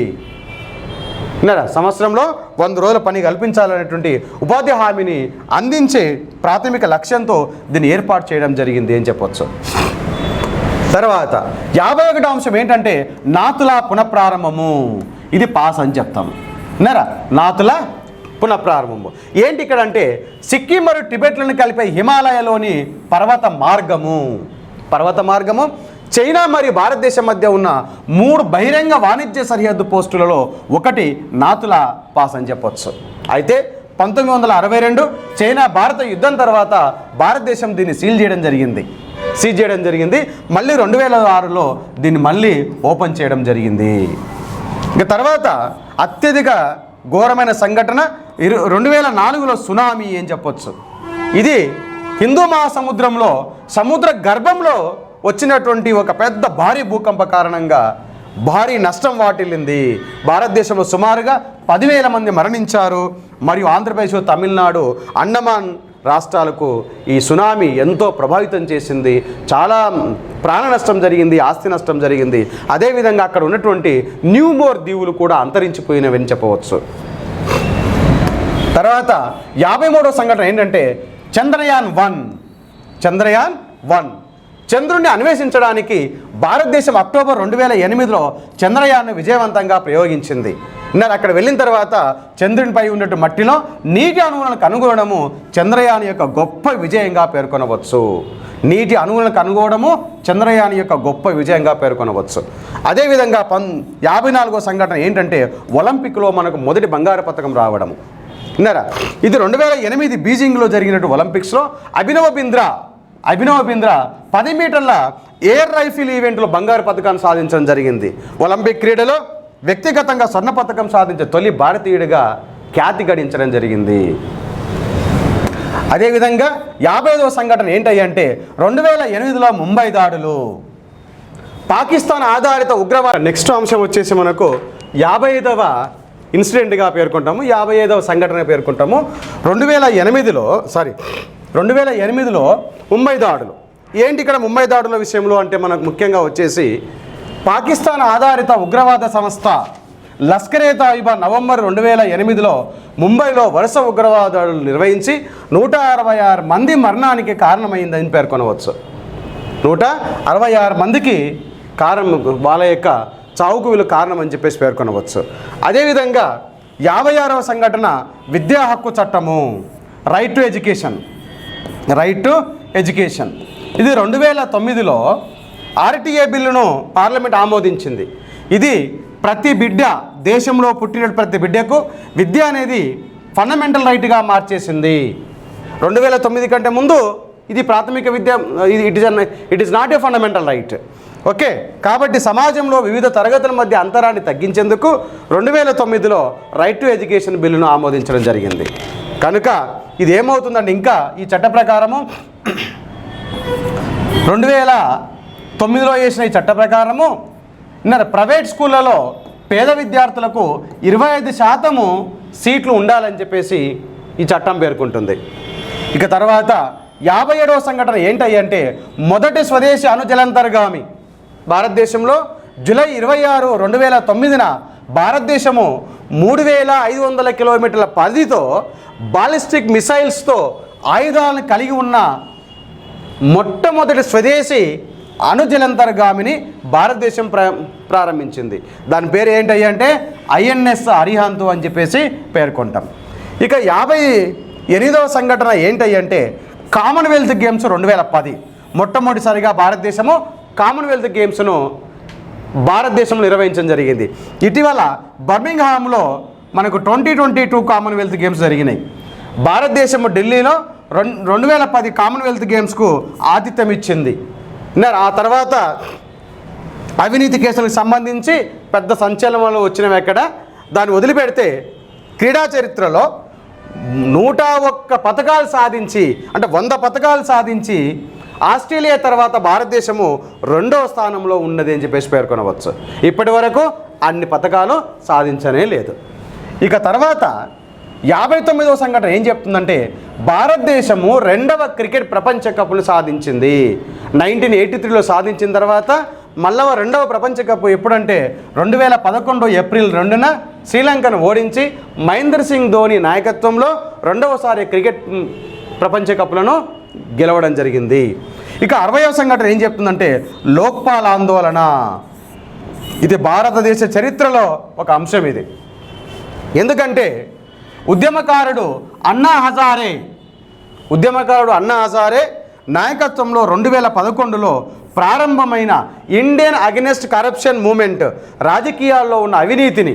సంవత్సరంలో 100 రోజుల పని కల్పించాలనేటువంటి ఉపాధి హామీని అందించే ప్రాథమిక లక్ష్యంతో దీన్ని ఏర్పాటు చేయడం జరిగింది అని చెప్పవచ్చు. తర్వాత 51వ అంశం ఏంటంటే నాతుల పునఃప్రారంభము. ఇది పాస్ అని చెప్తాము. నాతుల పునఃప్రారంభము ఏంటి ఇక్కడ అంటే సిక్కిం మరియు టిబెట్లను కలిపే హిమాలయలోని పర్వత మార్గము చైనా మరియు భారతదేశం మధ్య ఉన్న 3 బహిరంగ వాణిజ్య సరిహద్దు పోస్టులలో ఒకటి నాతుల పాస్ అని చెప్పొచ్చు. అయితే 1962 చైనా భారత యుద్ధం తర్వాత భారతదేశం దీన్ని సీజ్ చేయడం జరిగింది. మళ్ళీ 2006లో దీన్ని మళ్ళీ ఓపెన్ చేయడం జరిగింది. ఇక తర్వాత అత్యధిక ఘోరమైన సంఘటన 2004లో సునామీ అని చెప్పొచ్చు. ఇది హిందూ మహాసముద్రంలో సముద్ర గర్భంలో వచ్చినటువంటి ఒక పెద్ద భారీ భూకంప కారణంగా భారీ నష్టం వాటిల్లింది. భారతదేశంలో సుమారుగా 10,000 మంది మరణించారు. మరియు ఆంధ్రప్రదేశ్, తమిళనాడు, అండమాన్ రాష్ట్రాలకు ఈ సునామీ ఎంతో ప్రభావితం చేసింది. చాలా ప్రాణ నష్టం జరిగింది, ఆస్తి నష్టం జరిగింది. అదేవిధంగా అక్కడ ఉన్నటువంటి న్యూమోర్ దీవులు కూడా అంతరించిపోయినవని చెప్పవచ్చు. తర్వాత 53వ సంఘటన ఏంటంటే చంద్రయాన్ 1 చంద్రుడిని అన్వేషించడానికి భారతదేశం అక్టోబర్ 2008లో చంద్రయాన్ను విజయవంతంగా ప్రయోగించింది. అక్కడ వెళ్ళిన తర్వాత చంద్రునిపై ఉన్నట్టు మట్టిలో నీటి అణువులను కనుగొనడము చంద్రయాన్ యొక్క గొప్ప విజయంగా పేర్కొనవచ్చు. నీటి అణువులను కనుగొనడము చంద్రయాన్ యొక్క గొప్ప విజయంగా పేర్కొనవచ్చు. అదేవిధంగా 54వ సంఘటన ఏంటంటే ఒలింపిక్లో మనకు మొదటి బంగారు పతకం రావడము. ఇది 2008 బీజింగ్లో జరిగినట్టు ఒలింపిక్స్లో అభినవ్ బింద్రా 10 మీటర్ల ఎయిర్ రైఫిల్ ఈవెంట్లో బంగారు పతకాన్ని సాధించడం జరిగింది. ఒలింపిక్ క్రీడలో వ్యక్తిగతంగా స్వర్ణ పతకం సాధించే తొలి భారతీయుడిగా ఖ్యాతి గడించడం జరిగింది. అదేవిధంగా 55వ సంఘటన ఏంటంటే 2008లో ముంబై దాడులు, పాకిస్తాన్ ఆధారిత ఉగ్రవాద. నెక్స్ట్ అంశం వచ్చేసి మనకు 55వ ఇన్సిడెంట్గా పేర్కొంటాము, 55వ సంఘటనగా పేర్కొంటాము. 2008లో ముంబై దాడులు. ఏంటి ఇక్కడ ముంబై దాడుల విషయంలో అంటే మనకు ముఖ్యంగా వచ్చేసి పాకిస్తాన్ ఆధారిత ఉగ్రవాద సంస్థ లష్కరే తోయిబా నవంబర్ 2008లో ముంబైలో వరుస ఉగ్రవాద దాడులు నిర్వహించి 166 మంది మరణానికి కారణమైందని పేర్కొనవచ్చు. 166 మందికి వాళ్ళ యొక్క చావుకు వీళ్ళు కారణం అని చెప్పేసి పేర్కొనవచ్చు. అదేవిధంగా 56వ సంఘటన విద్యా హక్కు చట్టము, రైట్ టు ఎడ్యుకేషన్. ఇది 2009లో ఆర్టీఏ బిల్లును పార్లమెంట్ ఆమోదించింది. ఇది ప్రతి బిడ్డ, దేశంలో పుట్టిన ప్రతి బిడ్డకు విద్య అనేది ఫండమెంటల్ రైట్గా మార్చేసింది. 2009 కంటే ముందు ఇది ప్రాథమిక విద్య, it is not a fundamental right. Okay, కాబట్టి సమాజంలో వివిధ తరగతుల మధ్య అంతరాన్ని తగ్గించేందుకు 2009లో రైట్ టు ఎడ్యుకేషన్ బిల్లును ఆమోదించడం జరిగింది. కనుక ఇది ఏమవుతుందంటే ఇంకా ఈ చట్ట ప్రకారము 2009లో చేసిన ఈ చట్ట ప్రకారము ప్రైవేట్ స్కూళ్ళలో పేద విద్యార్థులకు 25% సీట్లు ఉండాలని చెప్పేసి ఈ చట్టం పేర్కొంటుంది. ఇక తర్వాత 57వ సంఘటన ఏంటంటే మొదటి స్వదేశీ అణుజలంతర్గామి. భారతదేశంలో జూలై 26, 2009న భారతదేశము 3500 కిలోమీటర్ల పరిధితో బాలిస్టిక్ మిసైల్స్తో ఆయుధాలను కలిగి ఉన్న మొట్టమొదటి స్వదేశీ అణుజలంతర్గామిని భారతదేశం ప్రారంభించింది. దాని పేరు ఏంటంటే INS అరిహంత్ అని చెప్పేసి పేర్కొంటాం. ఇక 58వ సంఘటన ఏంటంటే కామన్వెల్త్ గేమ్స్ 2010. మొట్టమొదటిసారిగా భారతదేశము కామన్వెల్త్ గేమ్స్ను భారతదేశంలో నిర్వహించడం జరిగింది. ఇటీవల బర్మింగ్హామ్లో మనకు 2022 కామన్వెల్త్ గేమ్స్ జరిగినాయి. భారతదేశము ఢిల్లీలో 2010 కామన్వెల్త్ గేమ్స్కు ఆతిథ్యం ఇచ్చింది. ఆ తర్వాత అవినీతి కేసులకు సంబంధించి పెద్ద సంచలనాలు వచ్చినవి ఎక్కడ. దాన్ని వదిలిపెడితే క్రీడా చరిత్రలో 101 పథకాలు సాధించి, అంటే 100 పథకాలు సాధించి ఆస్ట్రేలియా తర్వాత భారతదేశము 2వ స్థానంలో ఉన్నది అని చెప్పేసి పేర్కొనవచ్చు. ఇప్పటి వరకు అన్ని పథకాలు సాధించనే లేదు. ఇక తర్వాత 59వ సంఘటన ఏం చెప్తుందంటే భారతదేశము 2వ క్రికెట్ ప్రపంచ కప్ను సాధించింది. 1983లో సాధించిన తర్వాత మళ్ళీ 2వ ప్రపంచ కప్ ఎప్పుడంటే 2011 ఏప్రిల్ 2న శ్రీలంకను ఓడించి మహేంద్ర సింగ్ ధోని నాయకత్వంలో 2వసారి క్రికెట్ ప్రపంచ కప్లను గెలవడం జరిగింది. ఇక 60వ సంఘటన ఏం చెప్తుందంటే లోక్పాల్ ఆందోళన. ఇది భారతదేశ చరిత్రలో ఒక అంశం. ఇది ఎందుకంటే ఉద్యమకారుడు అన్నా హజారే నాయకత్వంలో 2011లో ప్రారంభమైన ఇండియన్ అగెనెస్ట్ కరప్షన్ మూమెంట్ రాజకీయాల్లో ఉన్న అవినీతిని,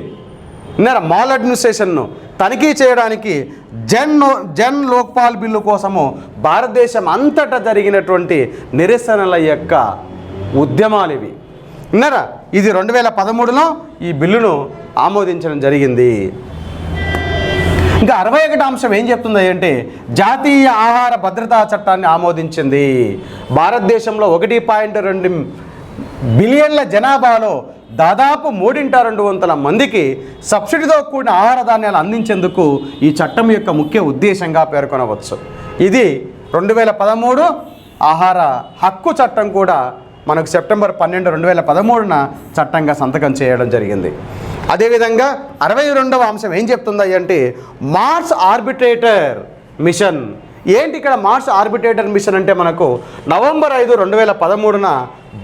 మాల్ అడ్మినిస్ట్రేషన్ను తనిఖీ చేయడానికి జన్ లోక్పాల్ బిల్లు కోసము భారతదేశం అంతటా జరిగినటువంటి నిరసనల యొక్క ఉద్యమాలు ఇవి. ఇది 2013లో ఈ బిల్లును ఆమోదించడం జరిగింది. ఇంకా 61వ అంశం ఏం చెప్తుంది అంటే జాతీయ ఆహార భద్రతా చట్టాన్ని ఆమోదించింది. భారతదేశంలో 1.2 బిలియన్ల జనాభాలో దాదాపు 3/2 మందికి సబ్సిడీతో కూడిన ఆహార ధాన్యాలు అందించేందుకు ఈ చట్టం యొక్క ముఖ్య ఉద్దేశంగా పేర్కొనవచ్చు. ఇది 2013 ఆహార హక్కు చట్టం కూడా మనకు సెప్టెంబర్ 12, 2013న చట్టంగా సంతకం చేయడం జరిగింది. అదేవిధంగా 62వ అంశం ఏం చెప్తుంది అంటే మార్స్ ఆర్బిట్రేటర్ మిషన్. ఏంటి ఇక్కడ మార్స్ ఆర్బిట్రేటర్ మిషన్ అంటే మనకు నవంబర్ 5, 2013న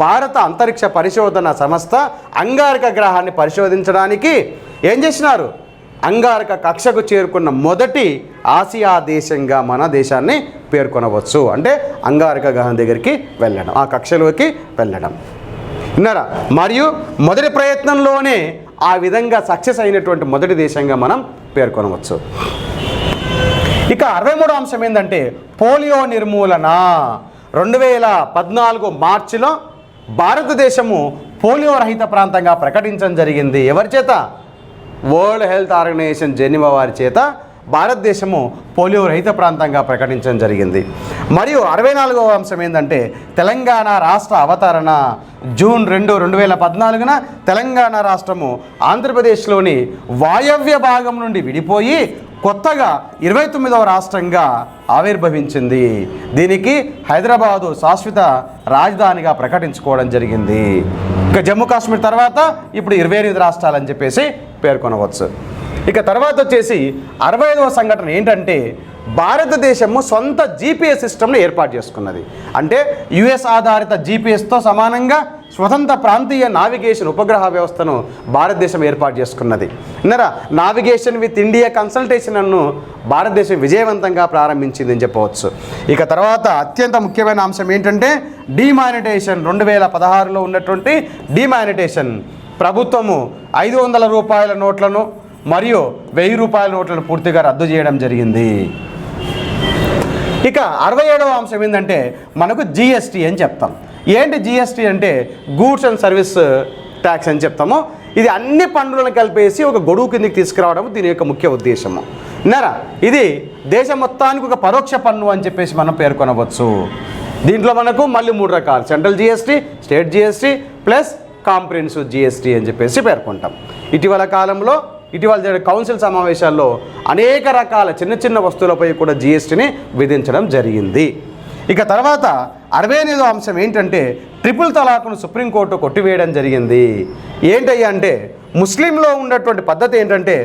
భారత అంతరిక్ష పరిశోధన సంస్థ అంగారక గ్రహాన్ని పరిశోధించడానికి ఏం చేసినారు, అంగారక కక్షకు చేరుకున్న మొదటి ఆసియా దేశంగా మన దేశాన్ని పేర్కొనవచ్చు. అంటే అంగారక గ్రహం దగ్గరికి వెళ్ళడం, ఆ కక్షలోకి వెళ్ళడం విన్నారా. మరియు మొదటి ప్రయత్నంలోనే ఆ విధంగా సక్సెస్ అయినటువంటి మొదటి దేశంగా మనం పేర్కొనవచ్చు. ఇక 63వ అంశం ఏంటంటే పోలియో నిర్మూలన. 2014 మార్చిలో భారతదేశము పోలియో రహిత ప్రాంతంగా ప్రకటించడం జరిగింది. ఎవరి చేత? వరల్డ్ హెల్త్ ఆర్గనైజేషన్ జెనీవా వారి చేత భారతదేశము పోలియో రహిత ప్రాంతంగా ప్రకటించడం జరిగింది. మరియు 64వ అంశం ఏంటంటే తెలంగాణ రాష్ట్ర అవతరణ. జూన్ 2, 2014 తెలంగాణ రాష్ట్రము ఆంధ్రప్రదేశ్లోని వాయవ్య భాగం నుండి విడిపోయి కొత్తగా 29వ రాష్ట్రంగా ఆవిర్భవించింది. దీనికి హైదరాబాదు శాశ్వత రాజధానిగా ప్రకటించుకోవడం జరిగింది. ఇక జమ్మూ కాశ్మీర్ తర్వాత ఇప్పుడు 28 రాష్ట్రాలని చెప్పేసి పేర్కొనవచ్చు. ఇక తర్వాత వచ్చేసి 65వ సంఘటన ఏంటంటే భారతదేశము సొంత జీపీఎస్ సిస్టమ్ను ఏర్పాటు చేసుకున్నది. అంటే యుఎస్ ఆధారిత జీపీఎస్తో సమానంగా స్వతంత్ర ప్రాంతీయ నావిగేషన్ ఉపగ్రహ వ్యవస్థను భారతదేశం ఏర్పాటు చేసుకున్నది. విన్నారా, నావిగేషన్ విత్ ఇండియా కన్సల్టేషన్ అను భారతదేశం విజయవంతంగా ప్రారంభించింది అని చెప్పవచ్చు. ఇక తర్వాత అత్యంత ముఖ్యమైన అంశం ఏంటంటే డిమానిటైజేషన్. 2016లో ఉన్నటువంటి డిమానిటైజేషన్. ప్రభుత్వము 500 రూపాయల నోట్లను మరియు 1000 రూపాయల నోట్లను పూర్తిగా రద్దు చేయడం జరిగింది. ఇక 67వ అంశం ఏంటంటే మనకు జిఎస్టీ అని చెప్తాం. ఏంటి జిఎస్టీ అంటే గూడ్స్ అండ్ సర్వీస్ ట్యాక్స్ అని చెప్తాము. ఇది అన్ని పన్నులను కలిపేసి ఒక గొడుగు కిందకి తీసుకురావడం దీని యొక్క ముఖ్య ఉద్దేశము. విన్నారా, ఇది దేశం మొత్తానికి ఒక పరోక్ష పన్ను అని చెప్పేసి మనం పేర్కొనవచ్చు. దీంట్లో మనకు మళ్ళీ 3 రకాలు: central GST, state GST plus comprehensive GST అని చెప్పేసి పేర్కొంటాం. ఇటీవల జరిగిన కౌన్సిల్ సమావేశాల్లో అనేక రకాల చిన్న చిన్న వస్తువులపై కూడా జిఎస్టీని విధించడం జరిగింది. ఇక తర్వాత 68వ అంశం ఏంటంటే ట్రిపుల్ తలాక్ను సుప్రీంకోర్టు కొట్టివేయడం జరిగింది. ఏంటయ్యా అంటే ముస్లింలో ఉన్నటువంటి పద్ధతి ఏంటంటే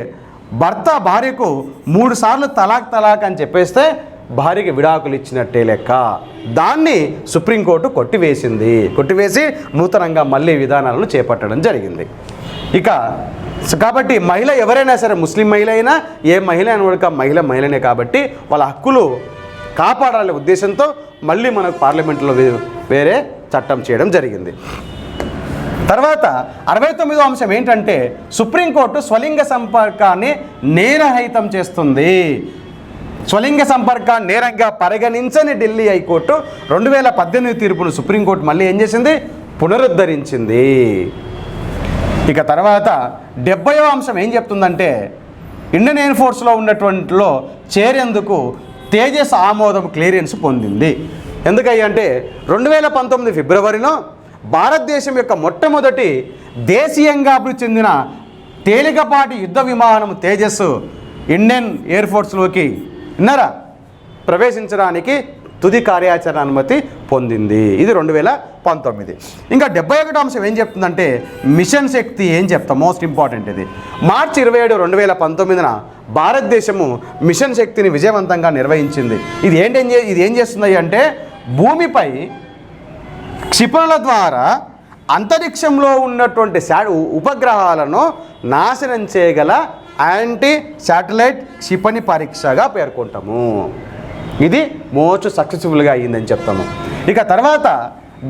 భర్త భార్యకు 3 సార్లు తలాక్ అని చెప్పేస్తే భార్యకి విడాకులు ఇచ్చినట్టే లెక్క. దాన్ని సుప్రీంకోర్టు కొట్టివేసి నూతనంగా మళ్ళీ విధానాలను చేపట్టడం జరిగింది. ఇక కాబట్టి మహిళ ఎవరైనా సరే, ముస్లిం మహిళ అయినా ఏ మహిళ అయినా మహిళనే కాబట్టి వాళ్ళ హక్కులు కాపాడాలనే ఉద్దేశంతో మళ్ళీ మనకు పార్లమెంట్లో వేరే చట్టం చేయడం జరిగింది. తర్వాత 69వ అంశం ఏంటంటే సుప్రీంకోర్టు స్వలింగ సంపర్కాన్ని నేరరహితం చేస్తుంది. స్వలింగ సంపర్కాన్ని నేరంగా పరిగణించని ఢిల్లీ హైకోర్టు 2018 తీర్పును సుప్రీంకోర్టు మళ్ళీ ఏం చేసింది? పునరుద్ధరించింది. ఇక తర్వాత 70వ అంశం ఏం చెప్తుందంటే ఇండియన్ ఎయిర్ ఫోర్స్లో ఉన్నటువంటిలో చేరేందుకు తేజస్ ఆమోదం క్లియరెన్స్ పొందింది. ఎందుకంటే 2019 ఫిబ్రవరిలో భారతదేశం యొక్క మొట్టమొదటి దేశీయంగా అభివృద్ధి చెందిన తేలికపాటి యుద్ధ విమానం తేజస్ ఇండియన్ ఎయిర్ ఫోర్స్లోకి ప్రవేశించడానికి తుది కార్యాచరణ అనుమతి పొందింది. ఇది 2019. ఇంకా 71వ అంశం ఏం చెప్తుందంటే మిషన్ శక్తి ఏం చెప్తాం, మోస్ట్ ఇంపార్టెంట్. ఇది మార్చి 27, 2019 భారతదేశము మిషన్ శక్తిని విజయవంతంగా నిర్వహించింది. ఇది ఏం చేస్తుంది అంటే భూమిపై క్షిపణుల ద్వారా అంతరిక్షంలో ఉన్నటువంటి ఉపగ్రహాలను నాశనం చేయగల యాంటీ శాటిలైట్ క్షిపణి పరీక్షగా పేర్కొంటాము. ఇది మోస్ట్ సక్సెస్ఫుల్గా అయ్యిందని చెప్తాము. ఇక తర్వాత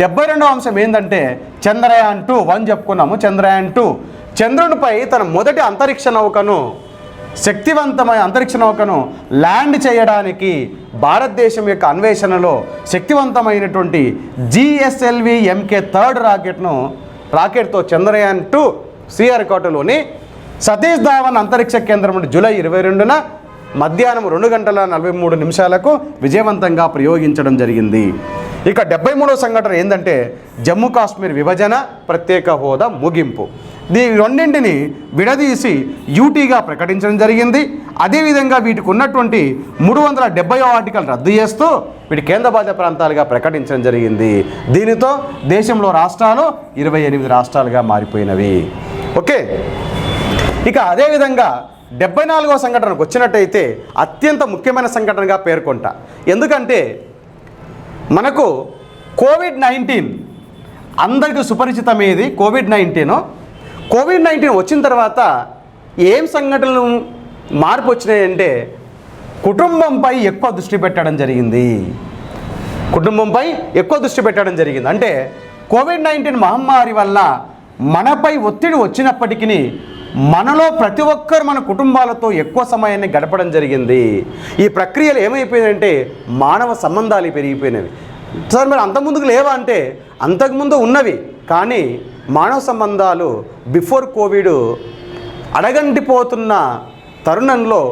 72వ అంశం ఏంటంటే చంద్రయాన్ 2 1 చెప్పుకున్నాము. చంద్రయాన్ 2 చంద్రునిపై తన మొదటి శక్తివంతమైన అంతరిక్ష నౌకను ల్యాండ్ చేయడానికి భారతదేశం యొక్క అన్వేషణలో శక్తివంతమైనటువంటి GSLV MK 3rd రాకెట్తో Chandrayaan 2 శ్రీహరికోటలోని Satish Dhawan అంతరిక్ష కేంద్రం నుండి జూలై 22న మధ్యాహ్నం 2:43 విజయవంతంగా ప్రయోగించడం జరిగింది. ఇక 73వ సంఘటన ఏంటంటే జమ్మూ కాశ్మీర్ విభజన, ప్రత్యేక హోదా ముగింపు. దీని రెండింటిని విడదీసి యూటీగా ప్రకటించడం జరిగింది. అదేవిధంగా వీటికి ఉన్నటువంటి 370వ ఆర్టికల్ రద్దు చేస్తూ వీటి కేంద్రపాలిత ప్రాంతాలుగా ప్రకటించడం జరిగింది. దీనితో దేశంలో రాష్ట్రాలు 28 రాష్ట్రాలుగా మారిపోయినవి. ఓకే, ఇక అదేవిధంగా 74వ సంఘటనకు వచ్చినట్టయితే అత్యంత ముఖ్యమైన సంఘటనగా పేర్కొంటా. ఎందుకంటే మనకు కోవిడ్-19 అందరికీ సుపరిచితమేది. కోవిడ్-19 వచ్చిన తర్వాత ఏం సంఘటనలు మార్పు వచ్చినాయంటే కుటుంబంపై ఎక్కువ దృష్టి పెట్టడం జరిగింది. అంటే కోవిడ్-19 మహమ్మారి వల్ల మనపై ఒత్తిడి వచ్చినప్పటికీ మనలో ప్రతి ఒక్కరు మన కుటుంబాలతో ఎక్కువ సమయాన్ని గడపడం జరిగింది. ఈ ప్రక్రియలు ఏమైపోయిందంటే మానవ సంబంధాలు పెరిగిపోయినవి. సార్ మరి అంతకుముందుకు లేవా అంటే అంతకుముందు ఉన్నవి, కానీ మానవ సంబంధాలు బిఫోర్ కోవిడ్ అడగంటిపోతున్న తరుణంలో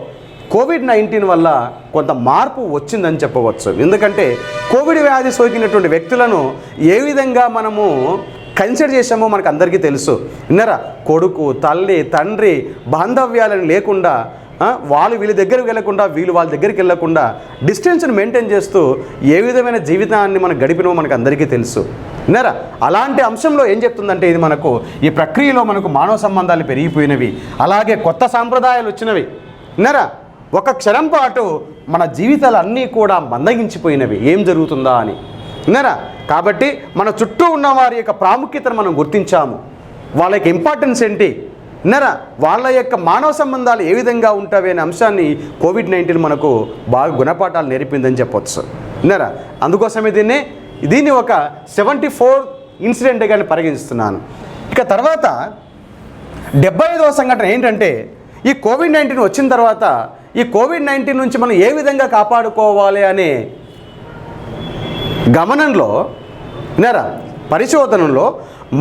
కోవిడ్-19 వల్ల కొంత మార్పు వచ్చిందని చెప్పవచ్చు. ఎందుకంటే కోవిడ్ వ్యాధి సోకినటువంటి వ్యక్తులను ఏ విధంగా మనము కన్సిడర్ చేసామో మనకు అందరికీ తెలుసు. విన్నారా? కొడుకు, తల్లి, తండ్రి బాంధవ్యాలను లేకుండా, వాళ్ళు వీళ్ళ దగ్గరికి వెళ్ళకుండా, వీళ్ళు వాళ్ళ దగ్గరికి వెళ్ళకుండా డిస్టెన్స్ని మెయింటైన్ చేస్తూ ఏ విధమైన జీవితాన్ని మనం గడిపినో మనకు అందరికీ తెలుసు. విన్నారా? అలాంటి అంశంలో ఏం చెప్తుందంటే ఇది మనకు ఈ ప్రక్రియలో మనకు మానవ సంబంధాలు పెరిగిపోయినవి, అలాగే కొత్త సాంప్రదాయాలు వచ్చినవి. విన్నారా? ఒక క్షణం పాటు మన జీవితాలు అన్నీ కూడా మందగించిపోయినవి, ఏం జరుగుతుందా అని. విన్నారా? కాబట్టి మన చుట్టూ ఉన్న వారి యొక్క ప్రాముఖ్యతను మనం గుర్తించాము, వాళ్ళ యొక్క ఇంపార్టెన్స్ ఏంటి, విన్నారా? వాళ్ళ యొక్క మానవ సంబంధాలు ఏ విధంగా ఉంటాయి అనే అంశాన్ని కోవిడ్-19 మనకు బాగా గుణపాఠాలు నేర్పిందని చెప్పొచ్చు. విన్నారా? అందుకోసమే దీన్ని ఒక 74 ఇన్సిడెంట్గా పరిగణిస్తున్నాను. ఇక తర్వాత 75వ సంఘటన ఏంటంటే, ఈ కోవిడ్-19 వచ్చిన తర్వాత ఈ కోవిడ్-19 నుంచి మనం ఏ విధంగా కాపాడుకోవాలి అనే గమనంలో, విన్నారా, పరిశోధనలో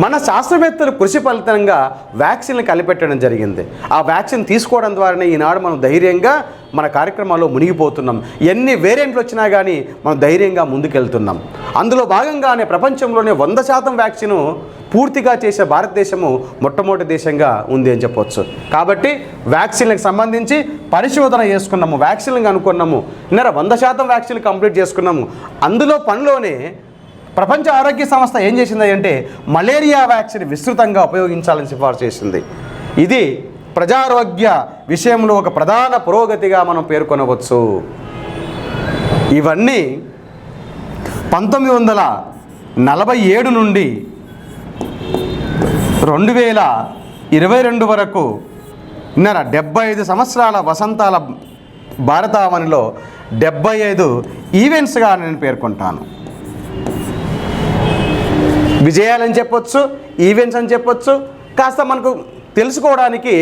మన శాస్త్రవేత్తలు కృషి ఫలితంగా వ్యాక్సిన్లు కనిపెట్టడం జరిగింది. ఆ వ్యాక్సిన్ తీసుకోవడం ద్వారానే ఈనాడు మనం ధైర్యంగా మన కార్యక్రమాల్లో మునిగిపోతున్నాం. ఎన్ని వేరియంట్లు వచ్చినా కానీ మనం ధైర్యంగా ముందుకెళ్తున్నాం. అందులో భాగంగానే ప్రపంచంలోనే 100% వ్యాక్సిన్ పూర్తిగా చేసే భారతదేశము మొట్టమొదటి దేశంగా ఉంది అని చెప్పవచ్చు. కాబట్టి వ్యాక్సిన్లకు సంబంధించి పరిశోధన చేసుకున్నాము, వ్యాక్సిన్లు కనుక్కున్నాము, 100% వ్యాక్సిన్లు కంప్లీట్ చేసుకున్నాము. అందులో పనిలోనే ప్రపంచ ఆరోగ్య సంస్థ ఏం చేసింది అంటే మలేరియా వ్యాక్సిన్ విస్తృతంగా ఉపయోగించాలని సిఫార్సు చేసింది. ఇది ప్రజారోగ్య విషయంలో ఒక ప్రధాన పురోగతిగా మనం పేర్కొనవచ్చు. ఇవన్నీ 1947 నుండి 2022 వరకు 75 సంవత్సరాల వసంతాల భారతావనిలో 75 ఈవెంట్స్గా నేను పేర్కొంటాను. విజయాలని చెప్పొచ్చు, ఈవెంట్స్ అని చెప్పొచ్చు. కాస్త మనకు తెలుసుకోవడానికి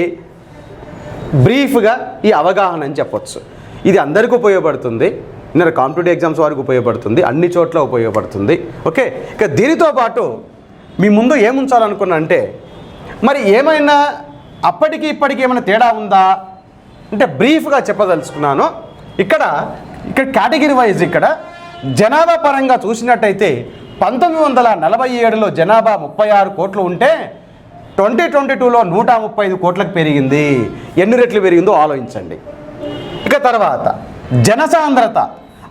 బ్రీఫ్గా ఈ అవగాహన అని చెప్పొచ్చు. ఇది అందరికీ ఉపయోగపడుతుంది. కాంపిటేటివ్ ఎగ్జామ్స్ వారికి ఉపయోగపడుతుంది, అన్ని చోట్ల ఉపయోగపడుతుంది. ఓకే, ఇక దీనితో పాటు మీ ముందు ఏముంచాలనుకున్నా అంటే, మరి ఏమైనా అప్పటికి ఇప్పటికి ఏమైనా తేడా ఉందా అంటే బ్రీఫ్గా చెప్పదలుచుకున్నాను. ఇక్కడ కేటగిరీ వైజ్ ఇక్కడ జనాభా పరంగా చూసినట్టయితే 1947లో జనాభా 36 కోట్లు ఉంటే 2022లో 135 కోట్లకు పెరిగింది. ఎన్ని రెట్లు పెరిగిందో ఆలోచించండి. ఇక తర్వాత జనసాంద్రత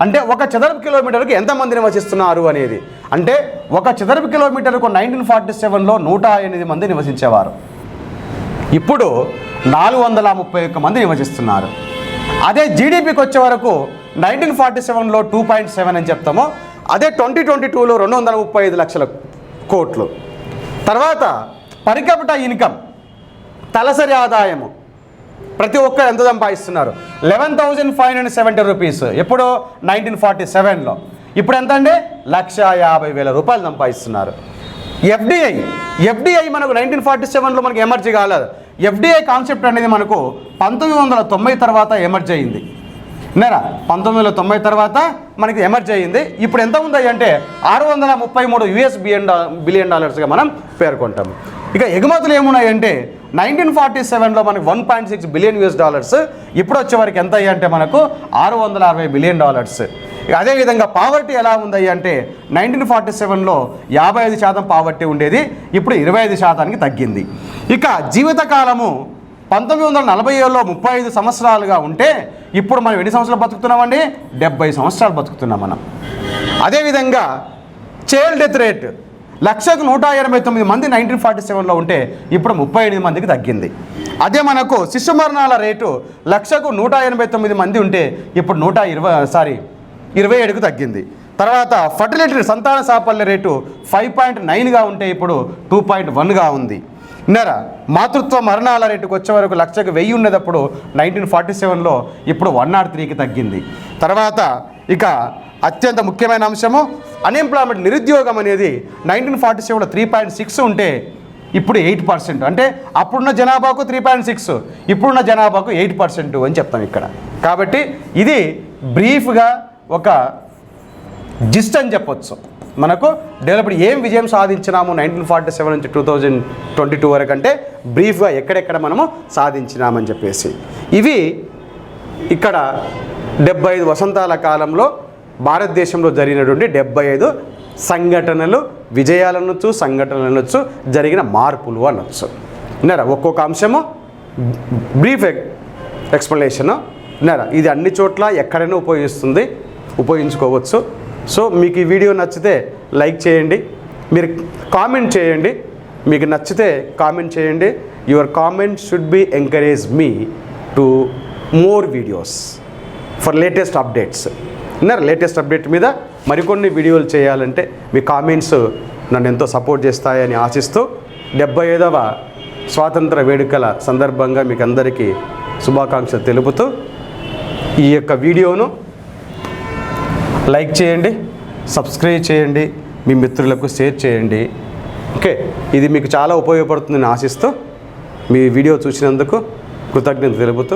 అంటే ఒక చదరపు కిలోమీటర్కి ఎంతమంది నివసిస్తున్నారు అనేది. అంటే ఒక చదరపు కిలోమీటర్కు 1947లో 108 మంది నివసించేవారు, ఇప్పుడు 431 మంది నివసిస్తున్నారు. అదే జీడిపికి వచ్చే వరకు 1947లో 2.7 అని చెప్తాము, అదే 2022లో 235 లక్షల కోట్లు. తర్వాత పర్ క్యాపిటా ఇన్కమ్, తలసరి ఆదాయము ప్రతి ఒక్కరు ఎంత సంపాదిస్తున్నారు? 11,570 రూపీస్ ఎప్పుడో 1947లో. ఇప్పుడు ఎంత అండి? 1,50,000 రూపాయలు సంపాదిస్తున్నారు. ఎఫ్డిఐ మనకు 1947లో మనకు ఎమర్జీ కాలేదు. ఎఫ్డిఐ కాన్సెప్ట్ అనేది మనకు 1990 తర్వాత ఎమర్జీ అయింది. 1990 తర్వాత మనకి ఎమర్జీ అయింది. ఇప్పుడు ఎంత ఉంది అంటే $633 బిలియన్ డాలర్స్గా మనం పేర్కొంటాము. ఇక ఎగుమతులు ఏమున్నాయంటే 1947లో మనకు $1.6 బిలియన్, ఇప్పుడు వచ్చే వరకు ఎంత అయ్యి అంటే మనకు $660 బిలియన్. అదేవిధంగా పావర్టీ ఎలా ఉంది అంటే 1947లో 55% పావర్టీ ఉండేది, ఇప్పుడు 25%కి తగ్గింది. ఇక జీవితకాలము 1947లో 35 సంవత్సరాలుగా ఉంటే ఇప్పుడు మనం ఎన్ని సంవత్సరాలు బతుకుతున్నామండి? 70 సంవత్సరాలు బతుకుతున్నాం మనం. అదేవిధంగా చైల్డ్ డెత్ రేట్ 1,189 మంది 1947లో ఉంటే ఇప్పుడు 38 మందికి తగ్గింది. అదే మనకు శిశు మరణాల రేటు 1,189 మంది ఉంటే ఇప్పుడు 27కు తగ్గింది. తర్వాత ఫర్టిలిటీ సంతాన సాఫల్య రేటు 5.9గా ఉంటే ఇప్పుడు 2.1గా ఉంది. మాతృత్వ మరణాల రేటుకు వచ్చే వరకు 1,000 ఉండేటప్పుడు 1947లో ఇప్పుడు 103కి తగ్గింది. తర్వాత ఇక అత్యంత ముఖ్యమైన అంశము అన్ఎంప్లాయ్మెంట్, నిరుద్యోగం అనేది 1947లో 3.6 ఉంటే ఇప్పుడు 8%. అంటే అప్పుడున్న జనాభాకు 3.6, ఇప్పుడున్న జనాభాకు 8% అని చెప్తాం ఇక్కడ. కాబట్టి ఇది బ్రీఫ్గా ఒక జిస్ట్ అని చెప్పొచ్చు. మనకు డెవలప్డ్ ఏం విజయం సాధించినాము 1947 నుంచి 2022 వరకు అంటే బ్రీఫ్గా ఎక్కడెక్కడ మనము సాధించినామని చెప్పేసి. ఇవి ఇక్కడ 75 వసంతాల కాలంలో భారతదేశంలో జరిగినటువంటి 75 సంఘటనలు, విజయాలు అనొచ్చు, సంఘటనలు అనొచ్చు, జరిగిన మార్పులు అనొచ్చు. విన్నారా? ఒక్కొక్క అంశము బ్రీఫ్ ఎక్స్ప్లెనేషను. విన్నారా? ఇది అన్ని చోట్ల ఎక్కడైనా ఉపయోగించుకోవచ్చు. సో మీకు ఈ వీడియో నచ్చితే లైక్ చేయండి, మీరు కామెంట్ చేయండి. మీకు నచ్చితే కామెంట్ చేయండి. Your comment should be encourage me to more videos for latest updates. విన్నారా? లేటెస్ట్ అప్డేట్ మీద మరికొన్ని వీడియోలు చేయాలంటే మీ కామెంట్స్ నన్ను ఎంతో సపోర్ట్ చేస్తాయని ఆశిస్తూ 75వ స్వాతంత్ర వేడుకల సందర్భంగా మీకు అందరికీ శుభాకాంక్షలు తెలుపుతూ ఈ యొక్క వీడియోను లైక్ చేయండి, సబ్స్క్రైబ్ చేయండి, మీ మిత్రులకు షేర్ చేయండి. ఓకే, ఇది మీకు చాలా ఉపయోగపడుతుందని ఆశిస్తూ మీ వీడియో చూసినందుకు కృతజ్ఞత తెలుపుతూ